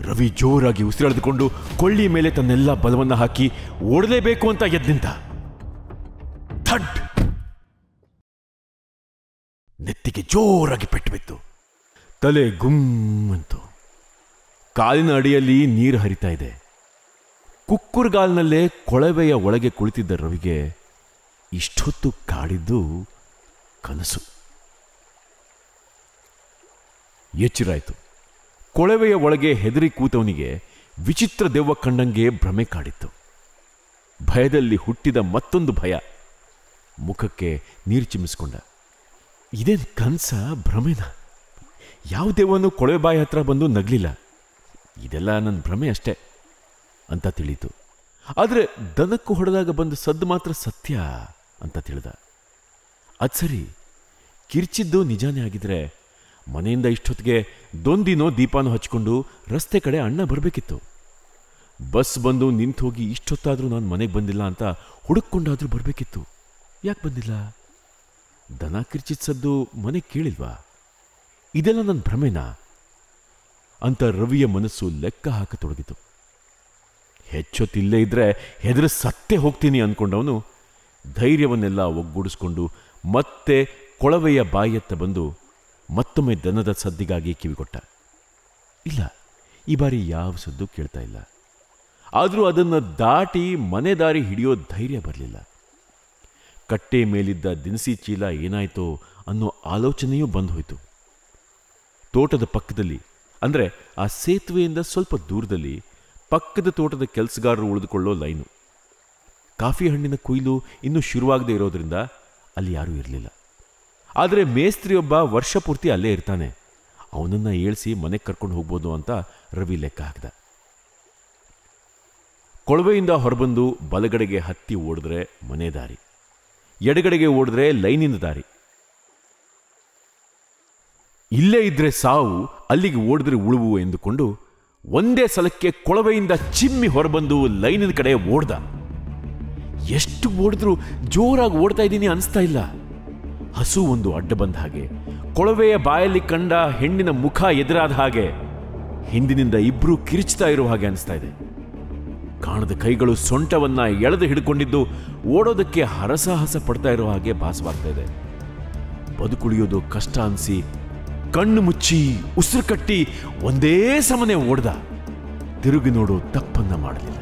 ರವಿ ಜೋರಾಗಿ ಉಸಿರೆಳೆದುಕೊಂಡು ಕೊಳ್ಳಿ ಮೇಲೆ ತನ್ನೆಲ್ಲ ಬಲವನ್ನ ಹಾಕಿ ಓಡಲೇಬೇಕು ಅಂತ ಎದ್ದು ನಿಂತ. ಥಡ್! ನೆತ್ತಿಗೆ ಜೋರಾಗಿ ಪೆಟ್ಟು ಬಿತ್ತು. ತಲೆ ಗುಮ್ಮಂತು. ಕಾಲಿನ ಅಡಿಯಲ್ಲಿ ನೀರು ಹರಿತಾ ಇದೆ. ಕುಕ್ಕುರ್ಗಾಲ್ನಲ್ಲೇ ಕೊಳವೆಯ ಒಳಗೆ ಕುಳಿತಿದ್ದ ರವಿಗೆ ಇಷ್ಟೊತ್ತು ಕಾಡಿದ್ದು ಕನಸು. ಎಚ್ಚರಾಯಿತು. ಕೊಳವೆಯ ಒಳಗೆ ಹೆದರಿ ಕೂತವನಿಗೆ ವಿಚಿತ್ರ ದೆವ್ವ ಕಂಡಂಗೆ ಭ್ರಮೆ ಕಾಡಿತ್ತು. ಭಯದಲ್ಲಿ ಹುಟ್ಟಿದ ಮತ್ತೊಂದು ಭಯ. ಮುಖಕ್ಕೆ ನೀರು ಚಿಮ್ಮಿಸ್ಕೊಂಡ. ಇದೇನು ಕನಸ, ಭ್ರಮೆನ? ಯಾವ ದೆವ್ವನು ಕೊಳವೆ ಬಾಯಿ ಹತ್ರ ಬಂದು ನಗ್ಲಿಲ್ಲ. ಇದೆಲ್ಲ ನನ್ನ ಭ್ರಮೆ ಅಷ್ಟೇ ಅಂತ ತಿಳಿಯಿತು. ಆದರೆ ದನಕ್ಕೂ ಹೊಡೆದಾಗ ಬಂದು ಸದ್ದು ಮಾತ್ರ ಸತ್ಯ ಅಂತ ತಿಳಿದ. ಅದು ಸರಿ, ಕಿರ್ಚಿದ್ದು ನಿಜಾನೇ ಆಗಿದ್ರೆ ಮನೆಯಿಂದ ಇಷ್ಟೊತ್ತಿಗೆ ದೊಂದಿನೋ ದೀಪಾನೋ ಹಚ್ಕೊಂಡು ರಸ್ತೆ ಕಡೆ ಅಣ್ಣ ಬರಬೇಕಿತ್ತು. ಬಸ್ ಬಂದು ನಿಂತು ಹೋಗಿ ಇಷ್ಟೊತ್ತಾದರೂ ನಾನು ಮನೆಗೆ ಬಂದಿಲ್ಲ ಅಂತ ಹುಡುಕೊಂಡಾದ್ರೂ ಬರಬೇಕಿತ್ತು. ಯಾಕೆ ಬಂದಿಲ್ಲ? ದನ ಕಿರ್ಚಿದ ಸದ್ದು ಮನೆಗೆ ಕೇಳಿಲ್ವಾ? ಇದೆಲ್ಲ ನನ್ನ ಭ್ರಮೆನಾ ಅಂತ ರವಿಯ ಮನಸ್ಸು ಲೆಕ್ಕ ಹಾಕತೊಡಗಿತು. ಹೆಚ್ಚೊತ್ತಿಲ್ಲೇ ಇದ್ರೆ ಹೆದರ ಸತ್ತೇ ಹೋಗ್ತೀನಿ ಅಂದ್ಕೊಂಡವನು ಧೈರ್ಯವನ್ನೆಲ್ಲ ಒಗ್ಗೂಡಿಸ್ಕೊಂಡು ಮತ್ತೆ ಕೊಳವೆಯ ಬಾಯತ್ತ ಬಂದು ಮತ್ತೊಮ್ಮೆ ದನದ ಸದ್ದಿಗಾಗಿ ಕಿವಿಕೊಟ್ಟ. ಇಲ್ಲ, ಈ ಬಾರಿ ಯಾವ ಸದ್ದು ಕೇಳ್ತಾ ಇಲ್ಲ. ಆದರೂ ಅದನ್ನು ದಾಟಿ ಮನೆ ದಾರಿ ಹಿಡಿಯೋ ಧೈರ್ಯ ಬರಲಿಲ್ಲ. ಕಟ್ಟೆ ಮೇಲಿದ್ದ ದಿನಸಿ ಚೀಲ ಏನಾಯ್ತೋ ಅನ್ನೋ ಆಲೋಚನೆಯೂ ಬಂದು ಹೋಯಿತು. ತೋಟದ ಪಕ್ಕದಲ್ಲಿ, ಅಂದರೆ ಆ ಸೇತುವೆಯಿಂದ ಸ್ವಲ್ಪ ದೂರದಲ್ಲಿ ಪಕ್ಕದ ತೋಟದ ಕೆಲಸಗಾರರು ಉಳಿದುಕೊಳ್ಳೋ ಲೈನು. ಕಾಫಿ ಹಣ್ಣಿನ ಕೊಯ್ಲು ಇನ್ನೂ ಶುರುವಾಗದೇ ಇರೋದ್ರಿಂದ ಅಲ್ಲಿ ಯಾರೂ ಇರಲಿಲ್ಲ. ಆದರೆ ಮೇಸ್ತ್ರಿಯೊಬ್ಬ ವರ್ಷ ಪೂರ್ತಿ ಅಲ್ಲೇ ಇರ್ತಾನೆ. ಅವನನ್ನು ಏಳಿಸಿ ಮನೆಗೆ ಕರ್ಕೊಂಡು ಹೋಗ್ಬೋದು ಅಂತ ರವಿ ಲೆಕ್ಕ ಹಾಕಿದ. ಕೊಳವೆಯಿಂದ ಹೊರಬಂದು ಬಲಗಡೆಗೆ ಹತ್ತಿ ಓಡಿದ್ರೆ ಮನೆ ದಾರಿ, ಎಡಗಡೆಗೆ ಓಡಿದ್ರೆ ಲೈನಿನ ದಾರಿ. ಇಲ್ಲೇ ಇದ್ರೆ ಸಾವು, ಅಲ್ಲಿಗೆ ಓಡಿದ್ರೆ ಉಳುವು ಎಂದುಕೊಂಡು ಒಂದೇ ಸಲಕ್ಕೆ ಕೊಳವೆಯಿಂದ ಚಿಮ್ಮಿ ಹೊರಬಂದು ಲೈನಿನ ಕಡೆ ಓಡ್ದ. ಎಷ್ಟು ಓಡಿದ್ರೂ ಜೋರಾಗಿ ಓಡ್ತಾ ಇದ್ದೀನಿ ಅನಿಸ್ತಾ ಇಲ್ಲ. ಹಸು ಒಂದು ಅಡ್ಡ ಬಂದ ಹಾಗೆ, ಕೊಳವೆಯ ಬಾಯಲ್ಲಿ ಕಂಡ ಹೆಣ್ಣಿನ ಮುಖ ಎದುರಾದ ಹಾಗೆ, ಹಿಂದಿನಿಂದ ಇಬ್ರು ಕಿರಿಚ್ತಾ ಇರೋ ಹಾಗೆ ಅನಿಸ್ತಾ ಇದೆ. ಕಾಣದ ಕೈಗಳು ಸೊಂಟವನ್ನ ಎಳೆದು ಹಿಡ್ಕೊಂಡಿದ್ದು ಓಡೋದಕ್ಕೆ ಹರಸಾಹಸ ಪಡ್ತಾ ಇರೋ ಹಾಗೆ ಭಾಸವಾಗ್ತಾ ಇದೆ. ಬದುಕುಳಿಯೋದು ಕಷ್ಟ ಅನಿಸಿ ಕಣ್ಣು ಮುಚ್ಚಿ ಉಸಿರು ಕಟ್ಟಿ ಒಂದೇ ಸಮನೆ ಓಡ್ದ. ತಿರುಗಿ ನೋಡು ತಪ್ಪನ್ನ ಮಾಡಲಿಲ್ಲ.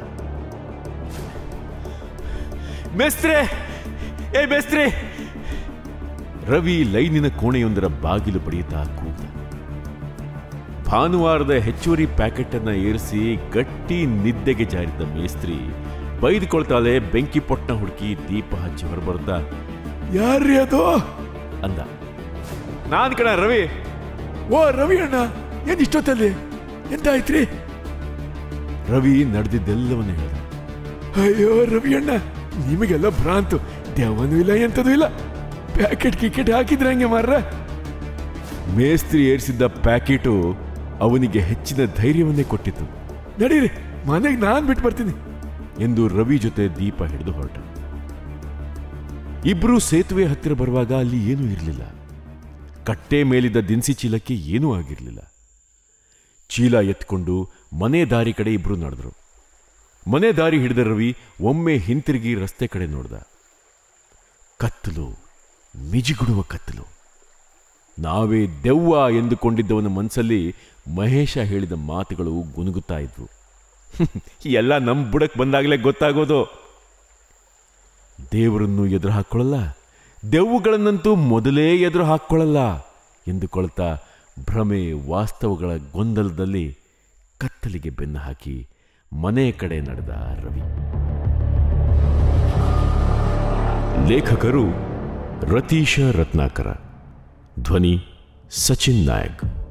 ಮೇಸ್ತ್ರೆ, ಏ ಮೇಸ್ತ್ರೆ! ರವಿ ಲೈನಿನ ಕೋಣೆಯೊಂದರ ಬಾಗಿಲು ಬಡಿಯುತ್ತಾ ಕೂತ. ಭಾನುವಾರದ ಹೆಚ್ಚುವರಿ ಪ್ಯಾಕೆಟ್ ಅನ್ನ ಏರಿಸಿ ಗಟ್ಟಿ ನಿದ್ದೆಗೆ ಜಾರಿದ್ದ ಮೇಸ್ತ್ರಿ ಬೈದುಕೊಳ್ತಾಳೆ ಬೆಂಕಿ ಪೊಟ್ಟ ಹುಡುಕಿ ದೀಪ ಹಚ್ಚಿ ಹೊರಬರ್ದ. ಯಾರ್ರೀ ಅದು ಅಂದ. ನಾನ್ ಕಣ ರವಿ. ಓ ರವಿ ಅಣ್ಣ, ಏನ್ ಇಷ್ಟೊತ್ತಲ್ಲಿ? ಎಂತ ಆಯ್ತ್ರಿ? ರವಿ ನಡೆದಿದ್ದೆಲ್ಲವನ್ನ ಹೇಳ್ದ. ಅಯ್ಯೋ ರವಿ ಅಣ್ಣ, ನಿಮಗೆಲ್ಲ ಭ್ರಾಂತು. ದೆವ್ವನೂ ಇಲ್ಲ, ಎಂಥದೂ ಇಲ್ಲ. ಪ್ಯಾಕೆಟ್ ಕಿಕೆಟ್ ಹಾಕಿದ್ರೆ ಹಂಗೆ ಮಾರ್ರ. ಮೇಸ್ತ್ರಿ ಏರಿಸಿದ್ದ ಪ್ಯಾಕೆಟು ಅವನಿಗೆ ಹೆಚ್ಚಿನ ಧೈರ್ಯವನ್ನೇ ಕೊಟ್ಟಿತ್ತು. ನಡೀರಿ, ಮನೆಗೆ ನಾನ್ ಬಿಟ್ಟು ಬರ್ತೀನಿ ಎಂದು ರವಿ ಜೊತೆ ದೀಪ ಹಿಡಿದು ಹೊರಟ. ಇಬ್ರು ಸೇತುವೆ ಹತ್ತಿರ ಬರುವಾಗ ಅಲ್ಲಿ ಏನೂ ಇರಲಿಲ್ಲ. ಕಟ್ಟೆ ಮೇಲಿದ್ದ ದಿನಸಿ ಚೀಲಕ್ಕೆ ಏನೂ ಆಗಿರಲಿಲ್ಲ. ಚೀಲ ಎತ್ಕೊಂಡು ಮನೆ ದಾರಿ ಕಡೆ ಇಬ್ರು ನಡೆದ್ರು. ಮನೆ ದಾರಿ ಹಿಡಿದ ರವಿ ಒಮ್ಮೆ ಹಿಂತಿರುಗಿ ರಸ್ತೆ ಕಡೆ ನೋಡ್ದ. ಕತ್ತಲು, ಮಿಜಿಗುಡುವ ಕತ್ತಲು. ನಾವೇ ದೆವ್ವ ಎಂದುಕೊಂಡಿದ್ದವನ ಮನಸ್ಸಲ್ಲಿ ಮಹೇಶ ಹೇಳಿದ ಮಾತುಗಳು ಗುನುಗುತ್ತಾ ಇದ್ವು. ಎಲ್ಲ ನಮ್ಮ ಬುಡಕ್ಕೆ ಬಂದಾಗಲೇ ಗೊತ್ತಾಗೋದು. ದೇವರನ್ನು ಎದುರು ಹಾಕ್ಕೊಳ್ಳಲ್ಲ, ದೆವ್ವಗಳನ್ನಂತೂ ಮೊದಲೇ ಎದುರು ಹಾಕ್ಕೊಳ್ಳಲ್ಲ ಎಂದುಕೊಳ್ತಾ ಭ್ರಮೆ ವಾಸ್ತವಗಳ ಗೊಂದಲದಲ್ಲಿ ಕತ್ತಲಿಗೆ ಬೆನ್ನು ಹಾಕಿ ಮನೆ ಕಡೆ ನಡೆದ ರವಿ. ಲೇಖಕರು ರತೀಶ ರತ್ನಾಕರ, ಧ್ವನಿ ಸಚಿನ್ ನಾಯಕ್.